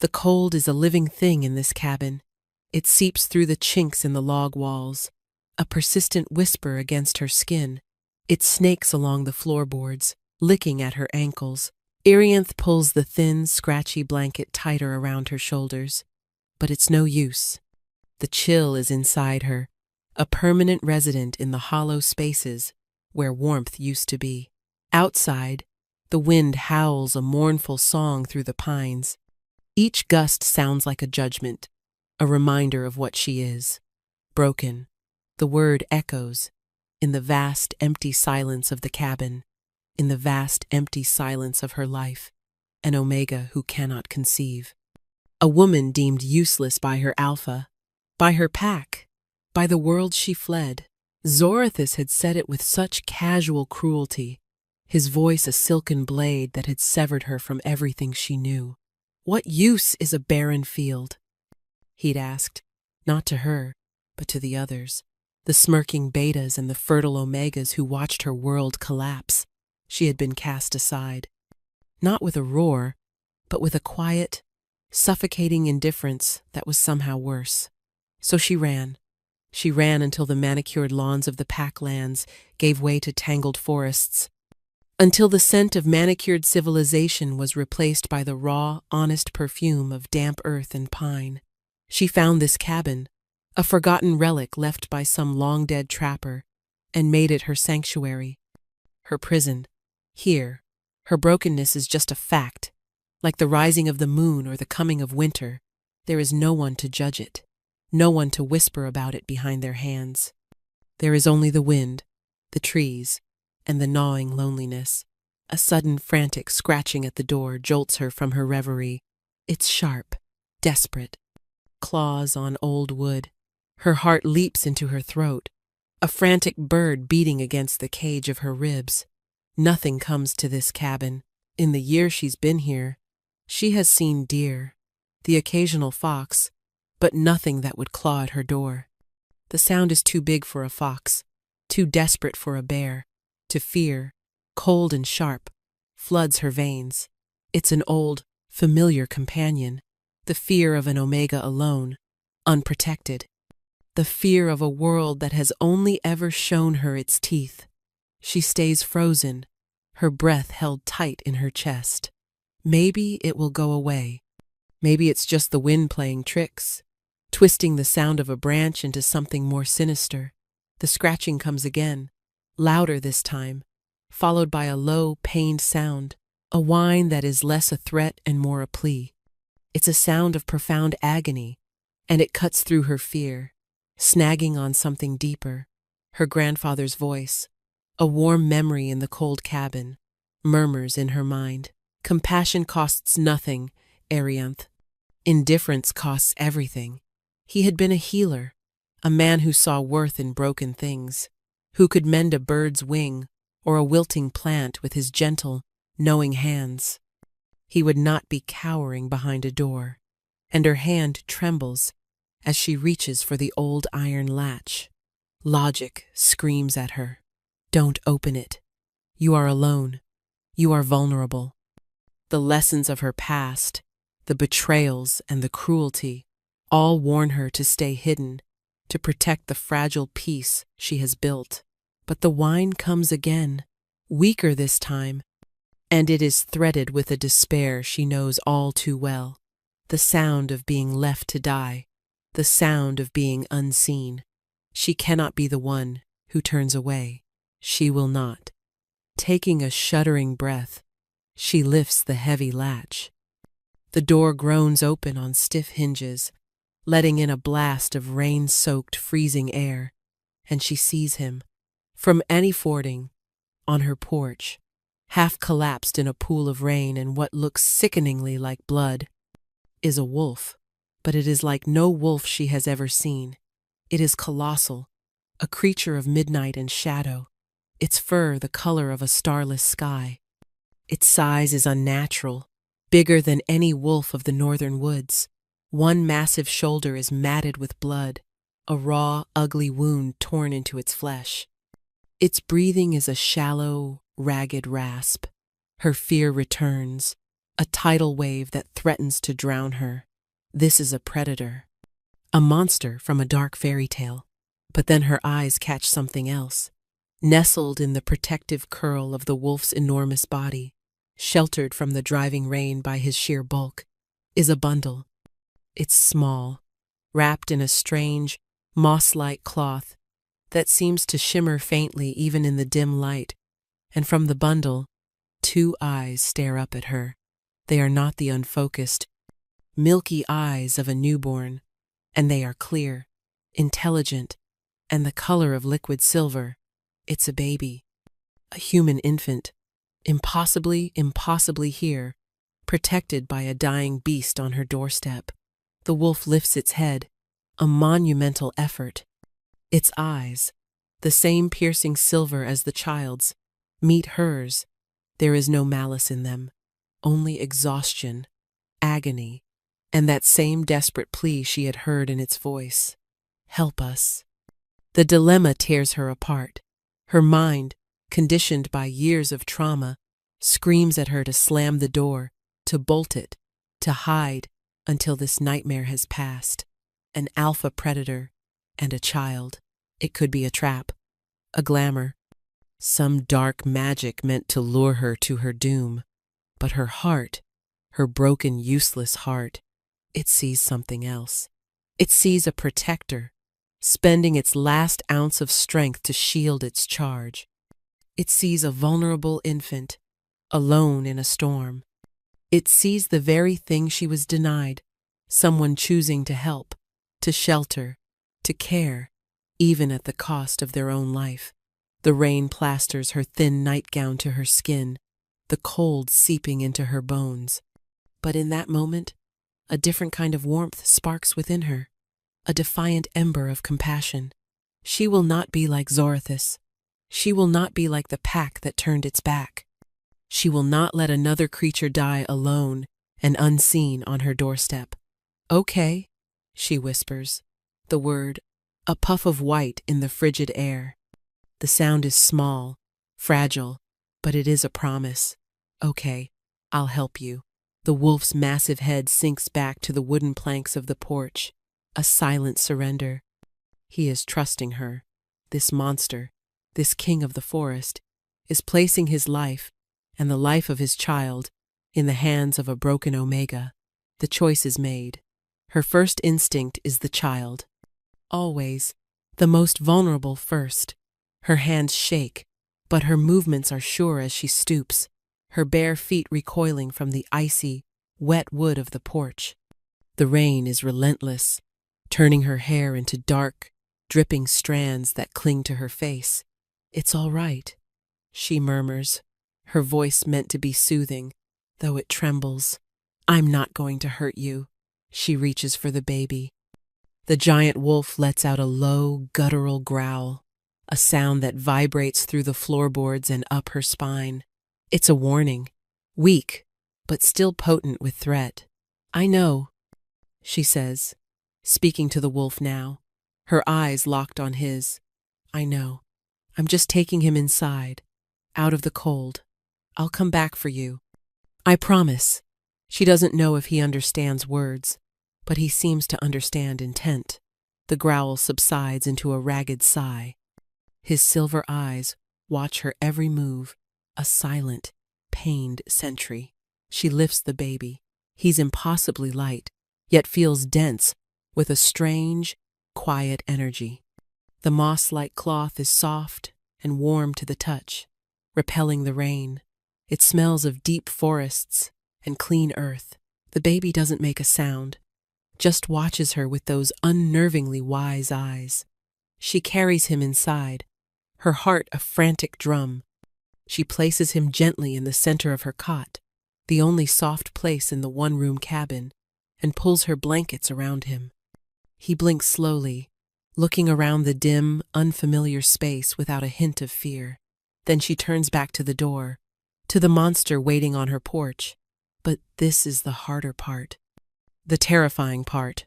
The cold is a living thing in this cabin. It seeps through the chinks in the log walls, a persistent whisper against her skin. It snakes along the floorboards, licking at her ankles. Arianth pulls the thin, scratchy blanket tighter around her shoulders. But it's no use. The chill is inside her, a permanent resident in the hollow spaces where warmth used to be. Outside, the wind howls a mournful song through the pines. Each gust sounds like a judgment, a reminder of what she is. Broken. The word echoes in the vast, empty silence of the cabin, in the vast, empty silence of her life, an omega who cannot conceive. A woman deemed useless by her alpha, by her pack, by the world she fled. Zorathus had said it with such casual cruelty, his voice a silken blade that had severed her from everything she knew. "What use is a barren field?" he'd asked, not to her, but to the others, the smirking betas and the fertile omegas who watched her world collapse. She had been cast aside, not with a roar, but with a quiet, suffocating indifference that was somehow worse. So she ran. She ran until the manicured lawns of the packlands gave way to tangled forests, until the scent of manicured civilization was replaced by the raw, honest perfume of damp earth and pine. She found this cabin, a forgotten relic left by some long-dead trapper, and made it her sanctuary, her prison. Here, her brokenness is just a fact. Like the rising of the moon or the coming of winter, there is no one to judge it, no one to whisper about it behind their hands. There is only the wind, the trees, and the gnawing loneliness. A sudden frantic scratching at the door jolts her from her reverie. It's sharp, desperate. Claws on old wood. Her heart leaps into her throat, a frantic bird beating against the cage of her ribs. Nothing comes to this cabin. In the year she's been here, she has seen deer, the occasional fox, but nothing that would claw at her door. The sound is too big for a fox, too desperate for a bear. To fear, cold and sharp, floods her veins. It's an old, familiar companion, the fear of an omega alone, unprotected. The fear of a world that has only ever shown her its teeth. She stays frozen, her breath held tight in her chest. Maybe it will go away. Maybe it's just the wind playing tricks, twisting the sound of a branch into something more sinister. The scratching comes again, louder this time, followed by a low, pained sound, a whine that is less a threat and more a plea. It's a sound of profound agony, and it cuts through her fear, snagging on something deeper. Her grandfather's voice, a warm memory in the cold cabin, murmurs in her mind. Compassion costs nothing, Arianth. Indifference costs everything. He had been a healer, a man who saw worth in broken things, who could mend a bird's wing or a wilting plant with his gentle, knowing hands. He would not be cowering behind a door, and her hand trembles as she reaches for the old iron latch. Logic screams at her. Don't open it. You are alone. You are vulnerable. The lessons of her past, the betrayals and the cruelty, all warn her to stay hidden, to protect the fragile peace she has built. But the whine comes again, weaker this time, and it is threaded with a despair she knows all too well. The sound of being left to die, the sound of being unseen. She cannot be the one who turns away. She will not. Taking a shuddering breath, she lifts the heavy latch. The door groans open on stiff hinges, letting in a blast of rain-soaked, freezing air, and she sees him. From Annie Fording, on her porch, half collapsed in a pool of rain and what looks sickeningly like blood, is a wolf. But it is like no wolf she has ever seen. It is colossal, a creature of midnight and shadow, its fur the color of a starless sky. Its size is unnatural, bigger than any wolf of the northern woods. One massive shoulder is matted with blood, a raw, ugly wound torn into its flesh. Its breathing is a shallow, ragged rasp. Her fear returns, a tidal wave that threatens to drown her. This is a predator, a monster from a dark fairy tale. But then her eyes catch something else. Nestled in the protective curl of the wolf's enormous body, sheltered from the driving rain by his sheer bulk, is a bundle. It's small, wrapped in a strange, moss-like cloth that seems to shimmer faintly even in the dim light, and from the bundle, two eyes stare up at her. They are not the unfocused, milky eyes of a newborn, and they are clear, intelligent, and the color of liquid silver. It's a baby, a human infant, impossibly here, protected by a dying beast on her doorstep. The wolf lifts its head, a monumental effort. Its eyes, the same piercing silver as the child's, meet hers. There is no malice in them, only exhaustion, agony, and that same desperate plea she had heard in its voice. Help us. The dilemma tears her apart. Her mind, conditioned by years of trauma, screams at her to slam the door, to bolt it, to hide until this nightmare has passed. An alpha predator and a child. It could be a trap, a glamour, some dark magic meant to lure her to her doom. But her heart, her broken, useless heart, it sees something else. It sees a protector, spending its last ounce of strength to shield its charge. It sees a vulnerable infant, alone in a storm. It sees the very thing she was denied, someone choosing to help, to shelter, to care, even at the cost of their own life. The rain plasters her thin nightgown to her skin, the cold seeping into her bones. But in that moment, a different kind of warmth sparks within her, a defiant ember of compassion. She will not be like Zorothus. She will not be like the pack that turned its back. She will not let another creature die alone and unseen on her doorstep. Okay, she whispers, the word, a puff of white in the frigid air. The sound is small, fragile, but it is a promise. Okay, I'll help you. The wolf's massive head sinks back to the wooden planks of the porch, a silent surrender. He is trusting her. This monster, this king of the forest, is placing his life and the life of his child in the hands of a broken Omega. The choice is made. Her first instinct is the child. Always, the most vulnerable first. Her hands shake, but her movements are sure as she stoops, her bare feet recoiling from the icy, wet wood of the porch. The rain is relentless, turning her hair into dark, dripping strands that cling to her face. It's all right, she murmurs, her voice meant to be soothing, though it trembles. I'm not going to hurt you. She reaches for the baby. The giant wolf lets out a low, guttural growl, a sound that vibrates through the floorboards and up her spine. It's a warning, weak, but still potent with threat. I know, she says, speaking to the wolf now, her eyes locked on his. I know. I'm just taking him inside, out of the cold. I'll come back for you. I promise. She doesn't know if he understands words, but he seems to understand intent. The growl subsides into a ragged sigh. His silver eyes watch her every move, a silent, pained sentry. She lifts the baby. He's impossibly light, yet feels dense with a strange, quiet energy. The moss-like cloth is soft and warm to the touch, repelling the rain. It smells of deep forests and clean earth. The baby doesn't make a sound, just watches her with those unnervingly wise eyes. She carries him inside, her heart a frantic drum. She places him gently in the center of her cot, the only soft place in the one-room cabin, and pulls her blankets around him. He blinks slowly, looking around the dim, unfamiliar space without a hint of fear. Then she turns back to the door, to the monster waiting on her porch. But this is the harder part, the terrifying part.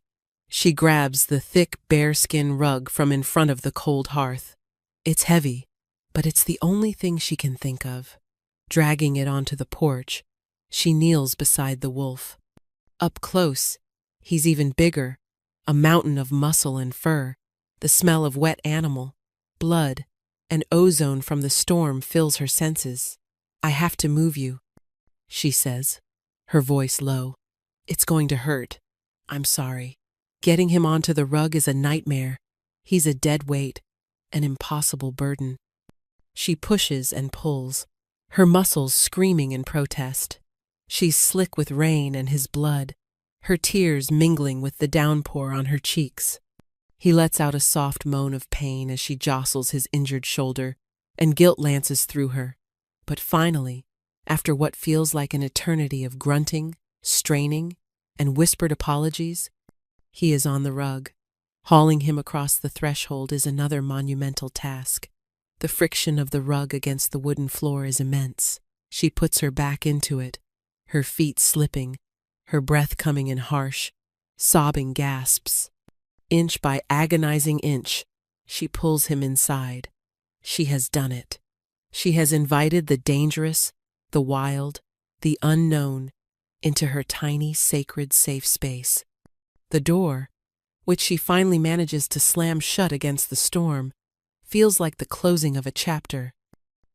She grabs the thick bearskin rug from in front of the cold hearth. It's heavy, but it's the only thing she can think of. Dragging it onto the porch, She kneels beside the wolf. Up close, he's even bigger, a mountain of muscle and fur. The smell of wet animal, blood, and ozone from the storm fills her senses. "I have to move you," she says, her voice low. "It's going to hurt. I'm sorry." Getting him onto the rug is a nightmare. He's a dead weight, an impossible burden. She pushes and pulls, her muscles screaming in protest. She's slick with rain and his blood, her tears mingling with the downpour on her cheeks. He lets out a soft moan of pain as she jostles his injured shoulder, and guilt lances through her. But finally, after what feels like an eternity of grunting, straining, and whispered apologies, he is on the rug. Hauling him across the threshold is another monumental task. The friction of the rug against the wooden floor is immense. She puts her back into it, her feet slipping, her breath coming in harsh, sobbing gasps. Inch by agonizing inch, she pulls him inside. She has done it. She has invited the dangerous, the wild, the unknown into her tiny, sacred, safe space. The door, which she finally manages to slam shut against the storm, feels like the closing of a chapter.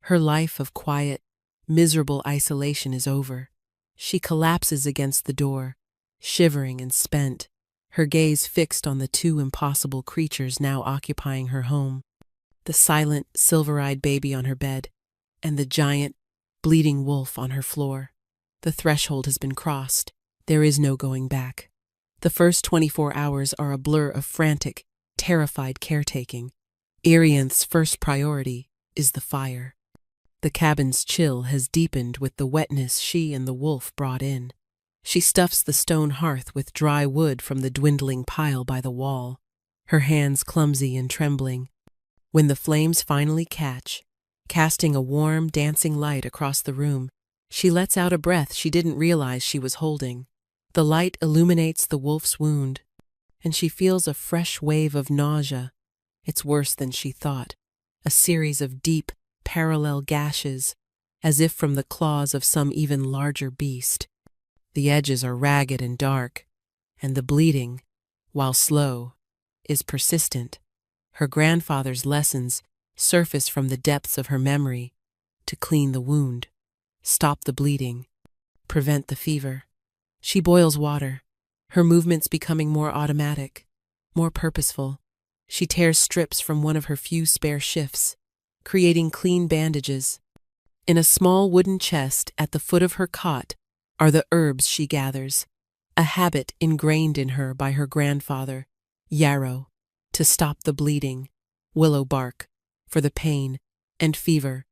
Her life of quiet, miserable isolation is over. She collapses against the door, shivering and spent, her gaze fixed on the two impossible creatures now occupying her home. The silent, silver-eyed baby on her bed, and the giant, bleeding wolf on her floor. The threshold has been crossed. There is no going back. The first 24 hours are a blur of frantic, terrified caretaking. Arianth's first priority is the fire. The cabin's chill has deepened with the wetness she and the wolf brought in. She stuffs the stone hearth with dry wood from the dwindling pile by the wall, her hands clumsy and trembling. When the flames finally catch, casting a warm, dancing light across the room, she lets out a breath she didn't realize she was holding. The light illuminates the wolf's wound, and she feels a fresh wave of nausea. It's worse than she thought, a series of deep, parallel gashes, as if from the claws of some even larger beast. The edges are ragged and dark, and the bleeding, while slow, is persistent. Her grandfather's lessons surface from the depths of her memory to clean the wound, stop the bleeding, prevent the fever. She boils water, her movements becoming more automatic, more purposeful. She tears strips from one of her few spare shifts, creating clean bandages. In a small wooden chest at the foot of her cot are the herbs she gathers, a habit ingrained in her by her grandfather, yarrow, to stop the bleeding, willow bark, for the pain and fever,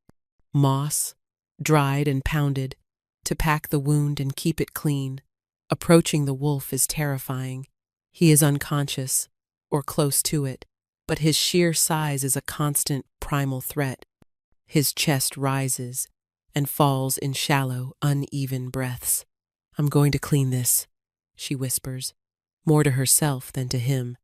moss, dried and pounded, to pack the wound and keep it clean. Approaching the wolf is terrifying. He is unconscious, or close to it, but his sheer size is a constant primal threat. His chest rises and falls in shallow, uneven breaths. "I'm going to clean this," she whispers, more to herself than to him.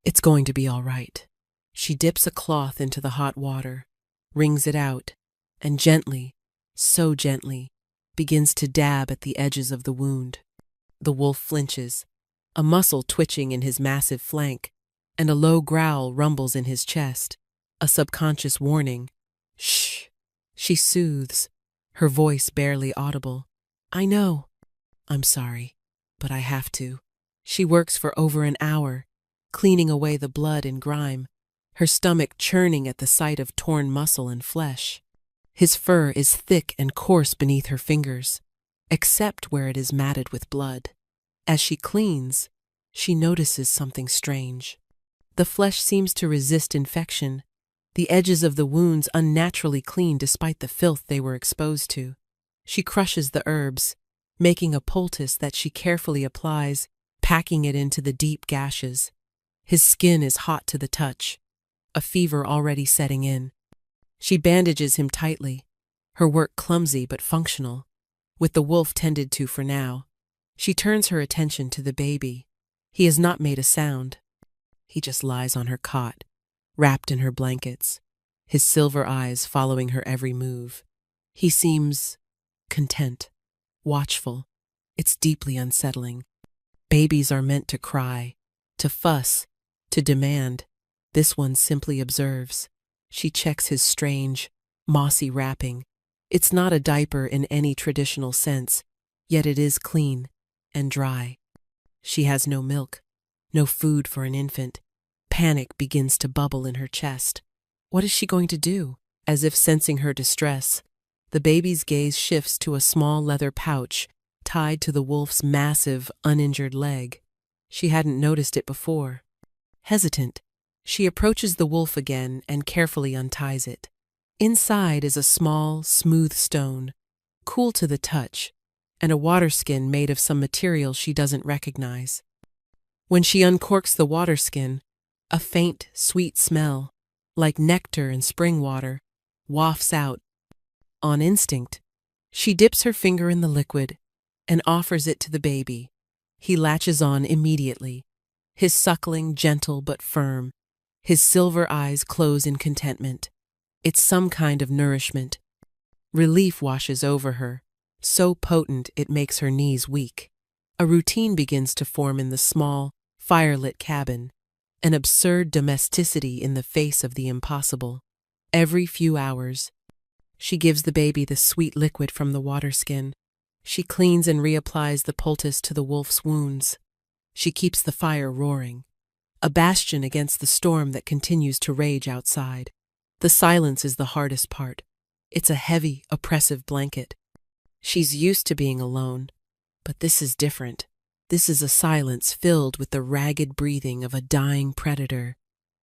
"It's going to be all right." She dips a cloth into the hot water, wrings it out, and gently, so gently, begins to dab at the edges of the wound. The wolf flinches, a muscle twitching in his massive flank, and a low growl rumbles in his chest, a subconscious warning. "Shh," she soothes, her voice barely audible. "I know. I'm sorry, but I have to." She works for over an hour, cleaning away the blood and grime, her stomach churning at the sight of torn muscle and flesh. His fur is thick and coarse beneath her fingers, except where it is matted with blood. As she cleans, she notices something strange. The flesh seems to resist infection, the edges of the wounds unnaturally clean despite the filth they were exposed to. She crushes the herbs, making a poultice that she carefully applies, packing it into the deep gashes. His skin is hot to the touch, a fever already setting in. She bandages him tightly, her work clumsy but functional, with the wolf tended to for now. She turns her attention to the baby. He has not made a sound. He just lies on her cot, wrapped in her blankets, his silver eyes following her every move. He seems content, watchful. It's deeply unsettling. Babies are meant to cry, to fuss, to demand. This one simply observes. She checks his strange, mossy wrapping. It's not a diaper in any traditional sense, yet it is clean and dry. She has no milk, no food for an infant. Panic begins to bubble in her chest. What is she going to do? As if sensing her distress, the baby's gaze shifts to a small leather pouch tied to the wolf's massive, uninjured leg. She hadn't noticed it before. Hesitant, she approaches the wolf again and carefully unties it. Inside is a small, smooth stone, cool to the touch, and a water skin made of some material she doesn't recognize. When she uncorks the water skin, a faint, sweet smell, like nectar and spring water, wafts out. On instinct, she dips her finger in the liquid and offers it to the baby. He latches on immediately, his suckling gentle but firm. His silver eyes close in contentment. It's some kind of nourishment. Relief washes over her, so potent it makes her knees weak. A routine begins to form in the small, firelit cabin, an absurd domesticity in the face of the impossible. Every few hours, she gives the baby the sweet liquid from the water skin. She cleans and reapplies the poultice to the wolf's wounds. She keeps the fire roaring, a bastion against the storm that continues to rage outside. The silence is the hardest part. It's a heavy, oppressive blanket. She's used to being alone, but this is different. This is a silence filled with the ragged breathing of a dying predator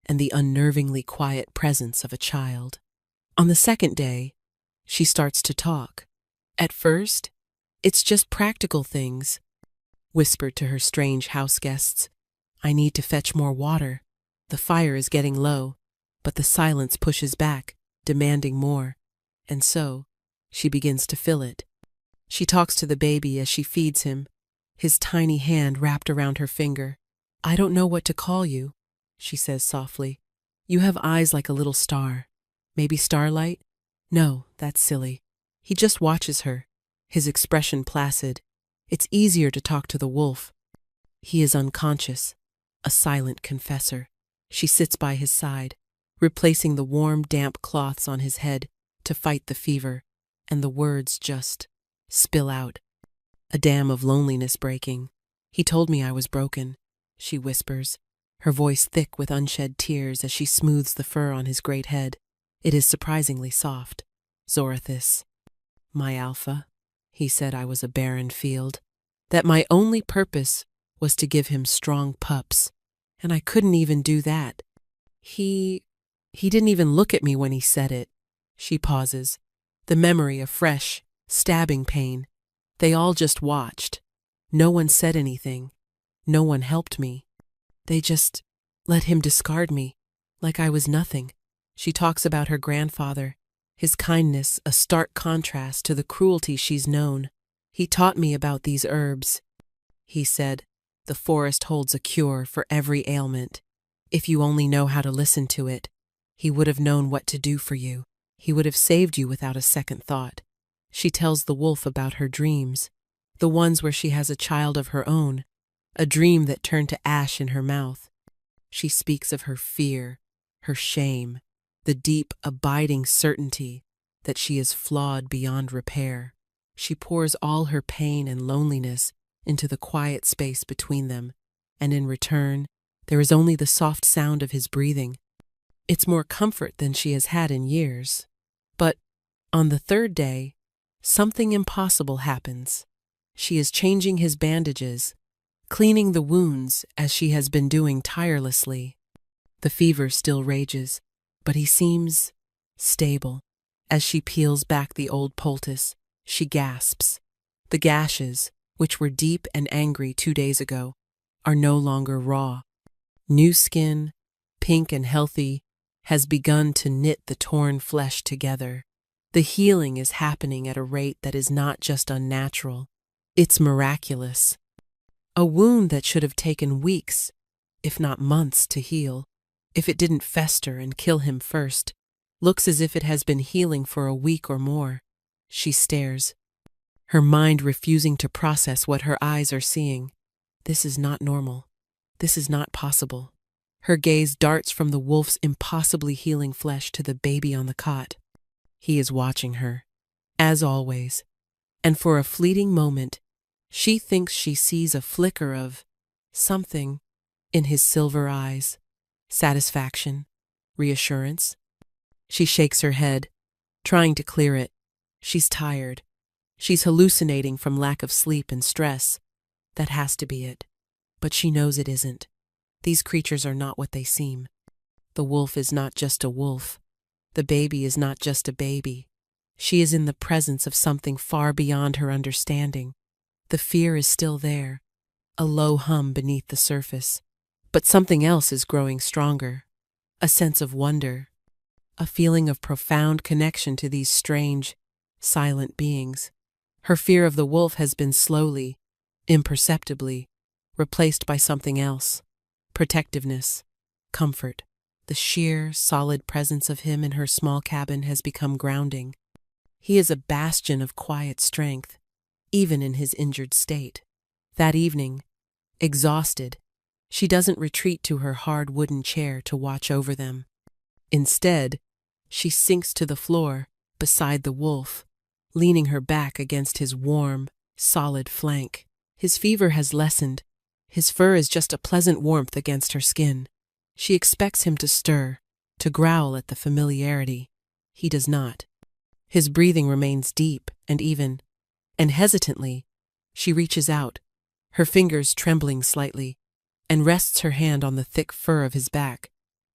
and the unnervingly quiet presence of a child. On the second day, she starts to talk. At first, it's just practical things. Whispered to her strange house guests, "I need to fetch more water. The fire is getting low." But the silence pushes back, demanding more. And so, she begins to fill it. She talks to the baby as she feeds him, his tiny hand wrapped around her finger. "I don't know what to call you," she says softly. "You have eyes like a little star. Maybe starlight?" "No, that's silly." He just watches her, his expression placid. It's easier to talk to the wolf. He is unconscious, a silent confessor. She sits by his side, replacing the warm, damp cloths on his head to fight the fever, and the words just spill out. A dam of loneliness breaking. "He told me I was broken," she whispers, her voice thick with unshed tears as she smooths the fur on his great head. It is surprisingly soft. "Zorathis, my alpha, he said I was a barren field, that my only purpose was to give him strong pups, and I couldn't even do that. He didn't even look at me when he said it." She pauses, the memory of fresh, stabbing pain. They all just watched. No one said anything. No one helped me. They just let him discard me, like I was nothing. She talks about her grandfather, his kindness a stark contrast to the cruelty she's known. "He taught me about these herbs. He said, the forest holds a cure for every ailment. If you only know how to listen to it, he would have known what to do for you. He would have saved you without a second thought." She tells the wolf about her dreams, the ones where she has a child of her own, a dream that turned to ash in her mouth. She speaks of her fear, her shame, the deep, abiding certainty that she is flawed beyond repair. She pours all her pain and loneliness into the quiet space between them, and in return, there is only the soft sound of his breathing. It's more comfort than she has had in years. But on the third day, something impossible happens. She is changing his bandages, cleaning the wounds as she has been doing tirelessly. The fever still rages, but he seems stable. As she peels back the old poultice, she gasps. The gashes, which were deep and angry 2 days ago, are no longer raw. New skin, pink and healthy, has begun to knit the torn flesh together. The healing is happening at a rate that is not just unnatural, it's miraculous. A wound that should have taken weeks, if not months, to heal, if it didn't fester and kill him first, looks as if it has been healing for a week or more. She stares, her mind refusing to process what her eyes are seeing. This is not normal. This is not possible. Her gaze darts from the wolf's impossibly healing flesh to the baby on the cot. He is watching her, as always, and for a fleeting moment, she thinks she sees a flicker of something in his silver eyes. Satisfaction, reassurance. She shakes her head, trying to clear it. She's tired. She's hallucinating from lack of sleep and stress. That has to be it. But she knows it isn't. These creatures are not what they seem. The wolf is not just a wolf. The baby is not just a baby. She is in the presence of something far beyond her understanding. The fear is still there, a low hum beneath the surface. But something else is growing stronger. A sense of wonder. A feeling of profound connection to these strange, silent beings. Her fear of the wolf has been slowly, imperceptibly, replaced by something else. Protectiveness, comfort. The sheer, solid presence of him in her small cabin has become grounding. He is a bastion of quiet strength, even in his injured state. That evening, exhausted, she doesn't retreat to her hard wooden chair to watch over them. Instead, she sinks to the floor beside the wolf, leaning her back against his warm, solid flank. His fever has lessened. His fur is just a pleasant warmth against her skin. She expects him to stir, to growl at the familiarity. He does not. His breathing remains deep and even, and hesitantly, she reaches out, her fingers trembling slightly, and rests her hand on the thick fur of his back.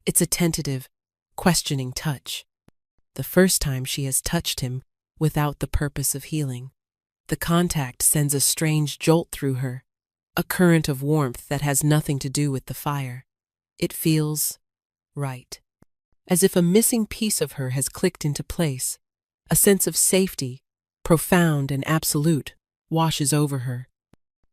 It's a tentative, questioning touch. The first time she has touched him without the purpose of healing. The contact sends a strange jolt through her, a current of warmth that has nothing to do with the fire. It feels right. As if a missing piece of her has clicked into place. A sense of safety, profound and absolute, washes over her.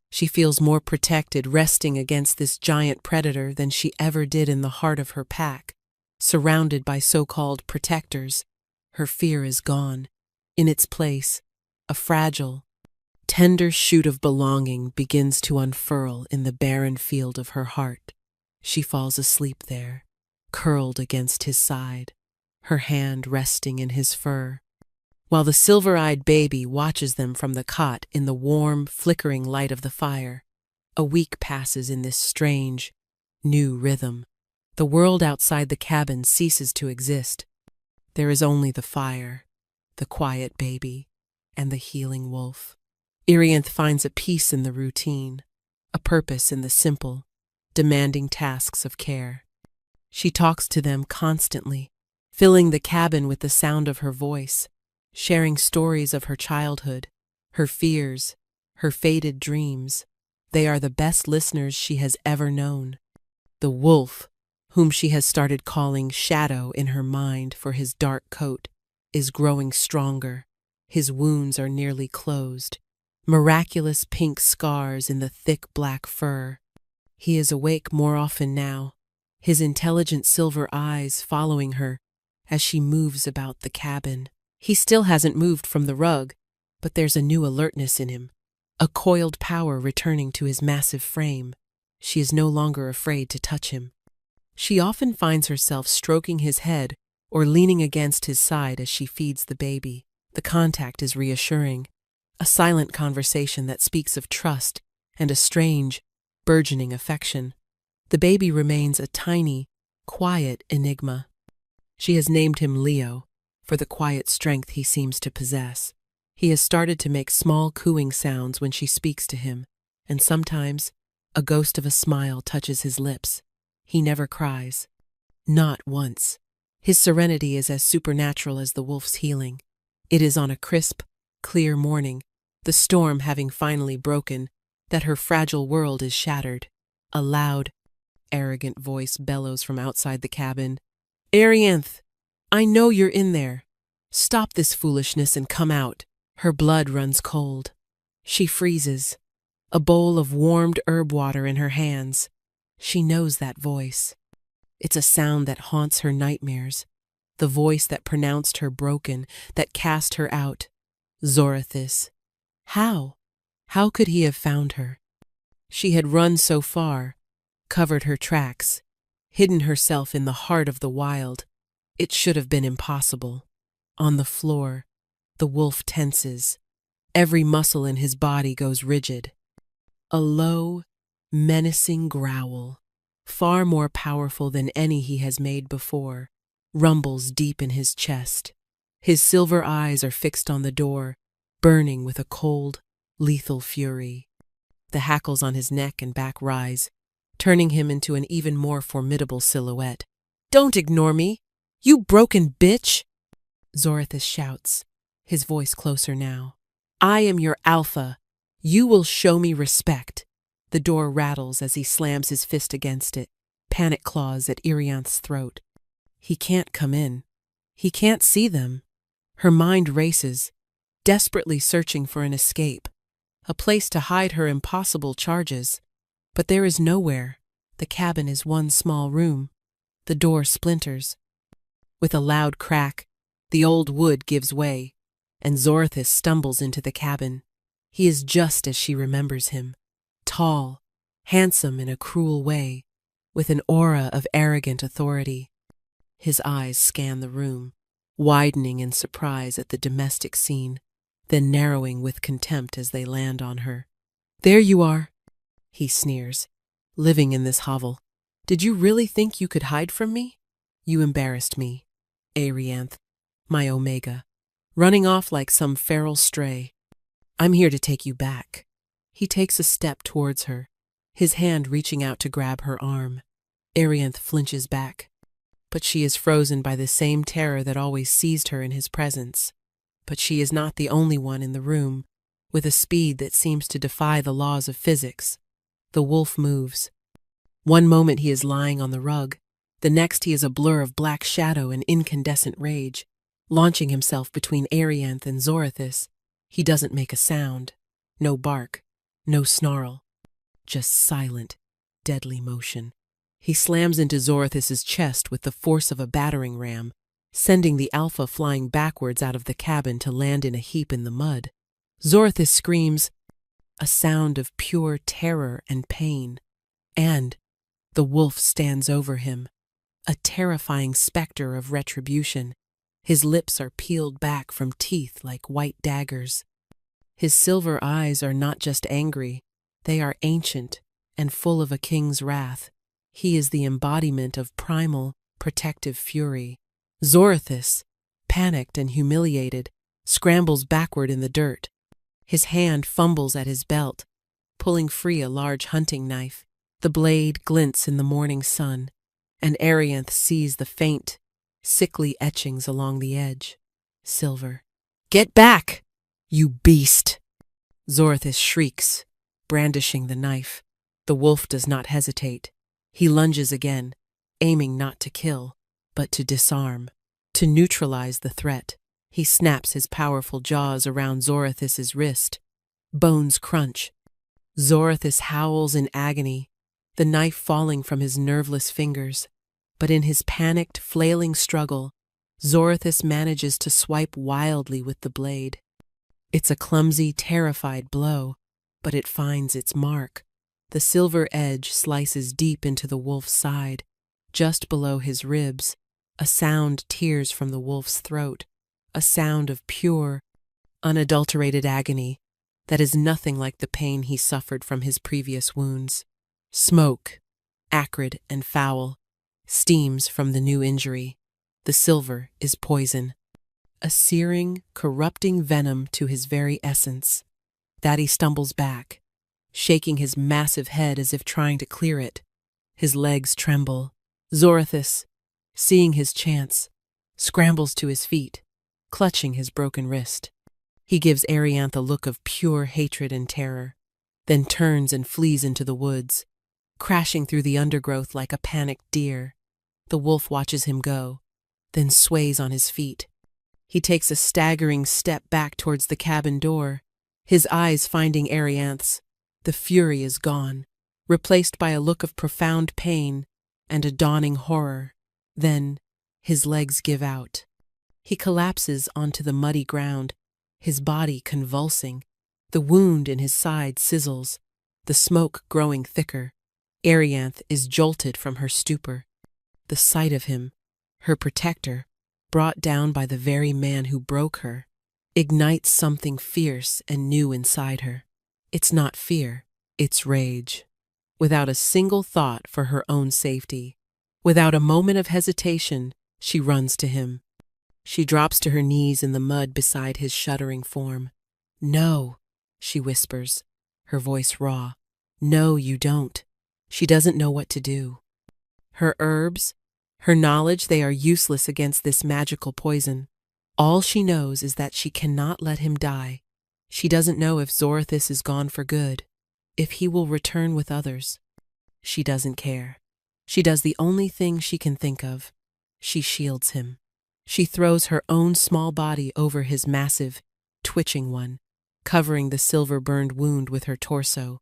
She feels more protected resting against this giant predator than she ever did in the heart of her pack. Surrounded by so-called protectors, her fear is gone. In its place, a fragile, tender shoot of belonging begins to unfurl in the barren field of her heart. She falls asleep there, curled against his side, her hand resting in his fur, while the silver-eyed baby watches them from the cot in the warm, flickering light of the fire. A week passes in this strange, new rhythm. The world outside the cabin ceases to exist. There is only the fire, the quiet baby, and the healing wolf. Irianth finds a peace in the routine, a purpose in the simple, demanding tasks of care. She talks to them constantly, filling the cabin with the sound of her voice, sharing stories of her childhood, her fears, her faded dreams. They are the best listeners she has ever known. The wolf, whom she has started calling Shadow in her mind for his dark coat, is growing stronger. His wounds are nearly closed, miraculous pink scars in the thick black fur. He is awake more often now, his intelligent silver eyes following her as she moves about the cabin. He still hasn't moved from the rug, but there's a new alertness in him, a coiled power returning to his massive frame. She is no longer afraid to touch him. She often finds herself stroking his head or leaning against his side as she feeds the baby. The contact is reassuring, a silent conversation that speaks of trust and a strange, burgeoning affection. The baby remains a tiny, quiet enigma. She has named him Leo, for the quiet strength he seems to possess. He has started to make small cooing sounds when she speaks to him, and sometimes a ghost of a smile touches his lips. He never cries. Not once. His serenity is as supernatural as the wolf's healing. It is on a crisp, clear morning, the storm having finally broken, that her fragile world is shattered. A loud, arrogant voice bellows from outside the cabin. "Irianth, I know you're in there. Stop this foolishness and come out." Her blood runs cold. She freezes, a bowl of warmed herb water in her hands. She knows that voice. It's a sound that haunts her nightmares, the voice that pronounced her broken, that cast her out. Zorathis, How? How could he have found her? She had run so far, covered her tracks, hidden herself in the heart of the wild. It should have been impossible. On the floor, the wolf tenses. Every muscle in his body goes rigid. A low, menacing growl, far more powerful than any he has made before, rumbles deep in his chest. His silver eyes are fixed on the door, burning with a cold, lethal fury. The hackles on his neck and back rise, turning him into an even more formidable silhouette. "Don't ignore me, you broken bitch!" Zorithus shouts, his voice closer now. "I am your alpha. You will show me respect." The door rattles as he slams his fist against it, panic claws at Irianth's throat. He can't come in. He can't see them. Her mind races, desperately searching for an escape, a place to hide her impossible charges. But there is nowhere. The cabin is one small room. The door splinters. With a loud crack, the old wood gives way, and Zorithus stumbles into the cabin. He is just as she remembers him, tall, handsome in a cruel way, with an aura of arrogant authority. His eyes scan the room, widening in surprise at the domestic scene, then narrowing with contempt as they land on her. "There you are," he sneers, "living in this hovel. Did you really think you could hide from me? You embarrassed me, Arianth, my Omega, running off like some feral stray. I'm here to take you back." He takes a step towards her, his hand reaching out to grab her arm. Arianth flinches back, but she is frozen by the same terror that always seized her in his presence. But she is not the only one in the room, with a speed that seems to defy the laws of physics. The wolf moves. One moment he is lying on the rug, the next he is a blur of black shadow and incandescent rage, launching himself between Arianth and Zorithus. He doesn't make a sound, no bark, no snarl, just silent, deadly motion. He slams into Zorithus's chest with the force of a battering ram, sending the alpha flying backwards out of the cabin to land in a heap in the mud. Zorithus screams, a sound of pure terror and pain, and the wolf stands over him, a terrifying specter of retribution. His lips are peeled back from teeth like white daggers. His silver eyes are not just angry, they are ancient and full of a king's wrath. He is the embodiment of primal, protective fury. Zorithus, panicked and humiliated, scrambles backward in the dirt. His hand fumbles at his belt, pulling free a large hunting knife. The blade glints in the morning sun, and Arianth sees the faint, sickly etchings along the edge. Silver. "Get back, you beast!" Zorithus shrieks, brandishing the knife. The wolf does not hesitate. He lunges again, aiming not to kill, but to disarm, to neutralize the threat. He snaps his powerful jaws around Zorithus's wrist. Bones crunch. Zorithus howls in agony, the knife falling from his nerveless fingers. But in his panicked, flailing struggle, Zorithus manages to swipe wildly with the blade. It's a clumsy, terrified blow, but it finds its mark. The silver edge slices deep into the wolf's side, just below his ribs. A sound tears from the wolf's throat, a sound of pure, unadulterated agony that is nothing like the pain he suffered from his previous wounds. Smoke, acrid and foul, steams from the new injury. The silver is poison, a searing, corrupting venom to his very essence. Daddy stumbles back, shaking his massive head as if trying to clear it. His legs tremble. Zorithus, seeing his chance, scrambles to his feet, clutching his broken wrist. He gives Arianth a look of pure hatred and terror, then turns and flees into the woods, crashing through the undergrowth like a panicked deer. The wolf watches him go, then sways on his feet. He takes a staggering step back towards the cabin door, his eyes finding Arianth's. The fury is gone, replaced by a look of profound pain and a dawning horror. Then his legs give out. He collapses onto the muddy ground, his body convulsing, The wound in his side sizzles, the smoke growing thicker. Arianth is jolted from her stupor. The sight of him, her protector, brought down by the very man who broke her, ignites something fierce and new inside her. It's not fear, it's rage. Without a single thought for her own safety, without a moment of hesitation, she runs to him. She drops to her knees in the mud beside his shuddering form. "No," she whispers, her voice raw. "No, you don't." She doesn't know what to do. Her herbs, her knowledge, they are useless against this magical poison. All she knows is that she cannot let him die. She doesn't know if Zorithus is gone for good, if he will return with others. She doesn't care. She does the only thing she can think of. She shields him. She throws her own small body over his massive, twitching one, covering the silver-burned wound with her torso,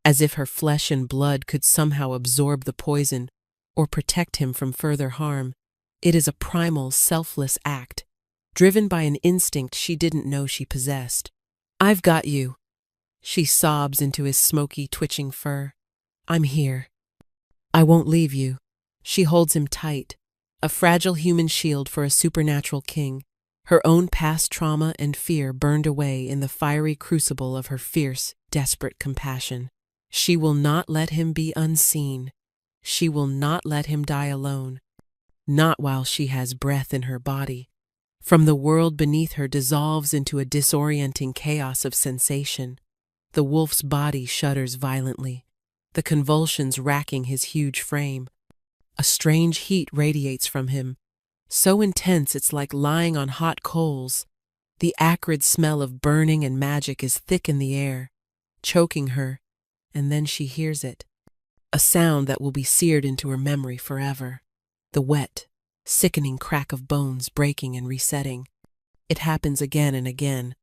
as if her flesh and blood could somehow absorb the poison or protect him from further harm. It is a primal, selfless act, driven by an instinct she didn't know she possessed. "I've got you," she sobs into his smoky, twitching fur. "I'm here. I won't leave you." She holds him tight, a fragile human shield for a supernatural king, her own past trauma and fear burned away in the fiery crucible of her fierce, desperate compassion. She will not let him be unseen. She will not let him die alone. Not while she has breath in her body. From the world beneath her dissolves into a disorienting chaos of sensation. The wolf's body shudders violently, the convulsions racking his huge frame. A strange heat radiates from him, so intense it's like lying on hot coals. The acrid smell of burning and magic is thick in the air, choking her, and then she hears it. A sound that will be seared into her memory forever. The wet, sickening crack of bones breaking and resetting. It happens again and again,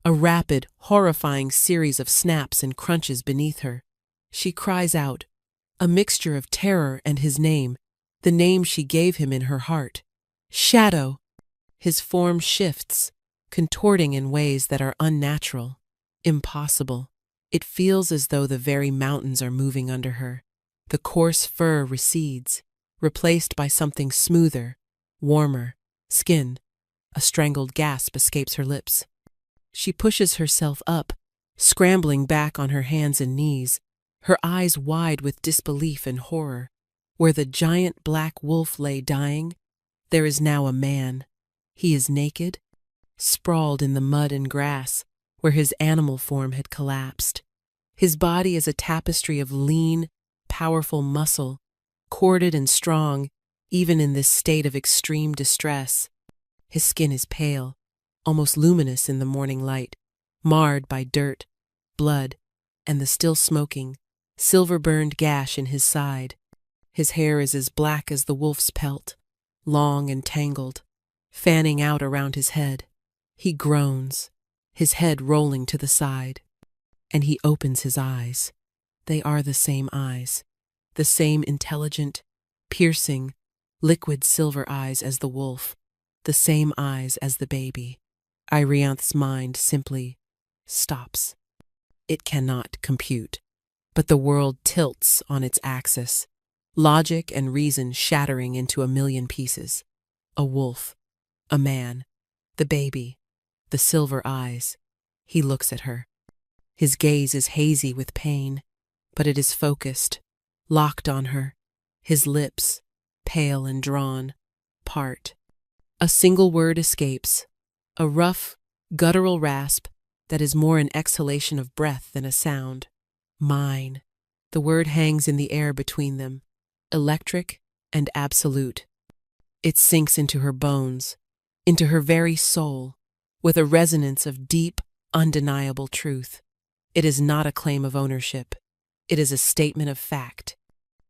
a rapid, horrifying series of snaps and crunches beneath her. She cries out, a mixture of terror and his name, the name she gave him in her heart. Shadow! His form shifts, contorting in ways that are unnatural, impossible. It feels as though the very mountains are moving under her. The coarse fur recedes, replaced by something smoother, warmer, skin. A strangled gasp escapes her lips. She pushes herself up, scrambling back on her hands and knees, her eyes wide with disbelief and horror. Where the giant black wolf lay dying, there is now a man. He is naked, sprawled in the mud and grass, where his animal form had collapsed. His body is a tapestry of lean, powerful muscle, corded and strong, even in this state of extreme distress. His skin is pale, almost luminous in the morning light, marred by dirt, blood, and the still smoking, silver-burned gash in his side. His hair is as black as the wolf's pelt, long and tangled, fanning out around his head. He groans, his head rolling to the side, and he opens his eyes. They are the same eyes, the same intelligent, piercing, liquid silver eyes as the wolf, the same eyes as the baby. Arianth's mind simply stops. It cannot compute, but the world tilts on its axis, logic and reason shattering into a million pieces. A wolf, a man, the baby, the silver eyes. He looks at her. His gaze is hazy with pain, but it is focused, locked on her. His lips, pale and drawn, part. A single word escapes, a rough, guttural rasp that is more an exhalation of breath than a sound. Mine. The word hangs in the air between them, electric and absolute. It sinks into her bones, into her very soul, with a resonance of deep, undeniable truth. It is not a claim of ownership. It is a statement of fact,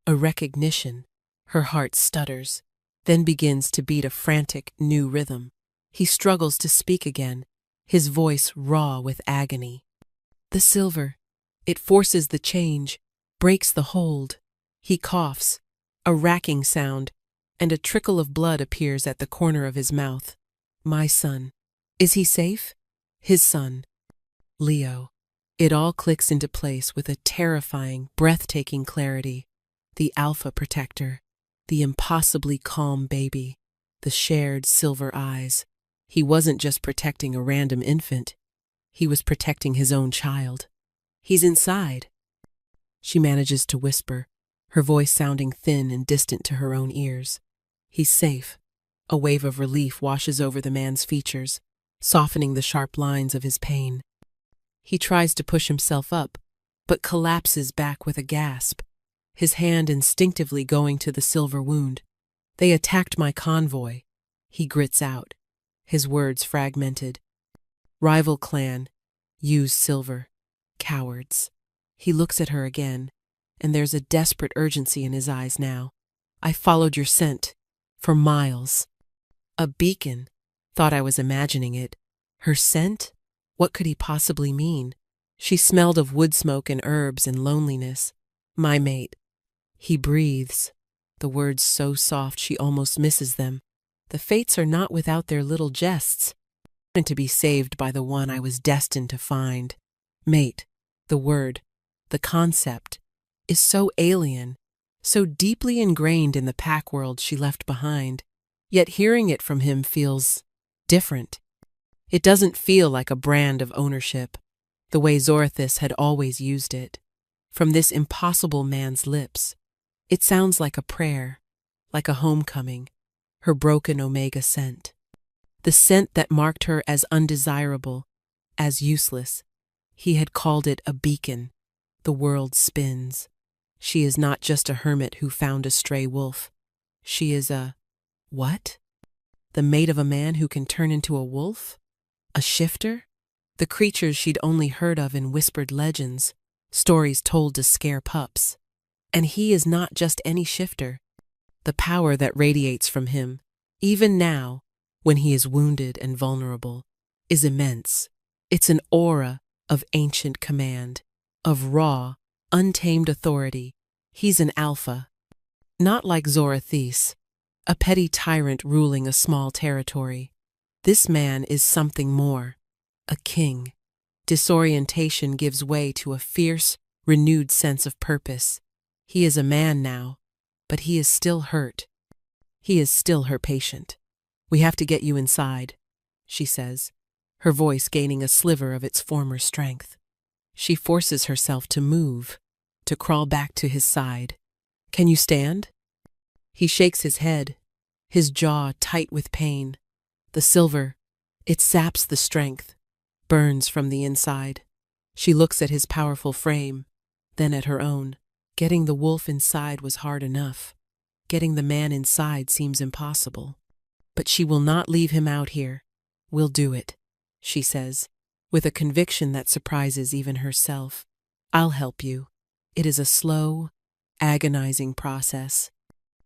a recognition. Her heart stutters, then begins to beat a frantic, new rhythm. He struggles to speak again, his voice raw with agony. The silver. It forces the change, breaks the hold. He coughs, a racking sound, and a trickle of blood appears at the corner of his mouth. My son. Is he safe? His son. Leo. It all clicks into place with a terrifying, breathtaking clarity. The alpha protector, the impossibly calm baby, the shared silver eyes. He wasn't just protecting a random infant. He was protecting his own child. He's inside. She manages to whisper, her voice sounding thin and distant to her own ears. He's safe. A wave of relief washes over the man's features, softening the sharp lines of his pain. He tries to push himself up, but collapses back with a gasp, his hand instinctively going to the silver wound. "They attacked my convoy," he grits out, his words fragmented. "Rival clan, use silver, cowards." He looks at her again, and there's a desperate urgency in his eyes now. "I followed your scent, for miles." A beacon. Thought I was imagining it. Her scent? What could he possibly mean? She smelled of wood smoke and herbs and loneliness. "My mate." He breathes, the words so soft she almost misses them. The fates are not without their little jests. And to be saved by the one I was destined to find. Mate, the word, the concept, is so alien, so deeply ingrained in the pack world she left behind. Yet hearing it from him feels different. It doesn't feel like a brand of ownership, the way Zorothis had always used it. From this impossible man's lips, it sounds like a prayer, like a homecoming, her broken omega scent. The scent that marked her as undesirable, as useless. He had called it a beacon. The world spins. She is not just a hermit who found a stray wolf. She is a... what? The mate of a man who can turn into a wolf? A shifter? The creatures she'd only heard of in whispered legends, stories told to scare pups. And he is not just any shifter. The power that radiates from him, even now, when he is wounded and vulnerable, is immense. It's an aura of ancient command, of raw, untamed authority. He's an alpha. Not like Zorothis, a petty tyrant ruling a small territory. This man is something more, a king. Disorientation gives way to a fierce, renewed sense of purpose. He is a man now, but he is still hurt. He is still her patient. "We have to get you inside," she says, her voice gaining a sliver of its former strength. She forces herself to move, to crawl back to his side. "Can you stand?" He shakes his head, his jaw tight with pain. The silver, it saps the strength, burns from the inside. She looks at his powerful frame, then at her own. Getting the wolf inside was hard enough. Getting the man inside seems impossible. But she will not leave him out here. "We'll do it," she says, with a conviction that surprises even herself. "I'll help you. It is a slow, agonizing process."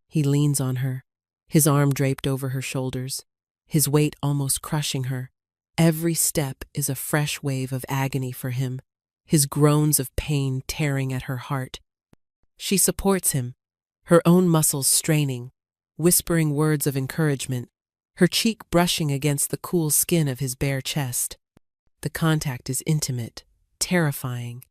He leans on her, his arm draped over her shoulders, his weight almost crushing her. Every step is a fresh wave of agony for him, his groans of pain tearing at her heart. She supports him, her own muscles straining, whispering words of encouragement, her cheek brushing against the cool skin of his bare chest. The contact is intimate, terrifying,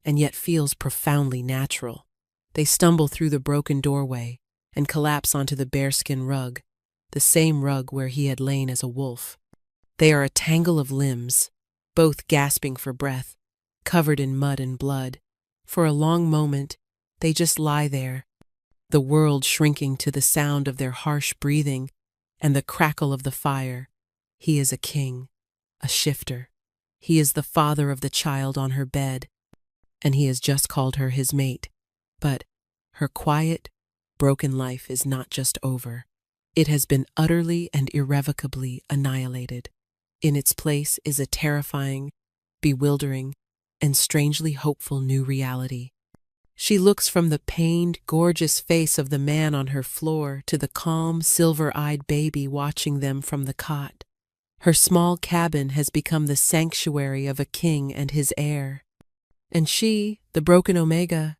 and yet feels profoundly natural. They stumble through the broken doorway and collapse onto the bearskin rug, the same rug where he had lain as a wolf. They are a tangle of limbs, both gasping for breath, covered in mud and blood. For a long moment, they just lie there, the world shrinking to the sound of their harsh breathing and the crackle of the fire. He is a king, a shifter. He is the father of the child on her bed, and he has just called her his mate. But her quiet, broken life is not just over. It has been utterly and irrevocably annihilated. In its place is a terrifying, bewildering, and strangely hopeful new reality. She looks from the pained, gorgeous face of the man on her floor to the calm, silver-eyed baby watching them from the cot. Her small cabin has become the sanctuary of a king and his heir. And she, the broken Omega,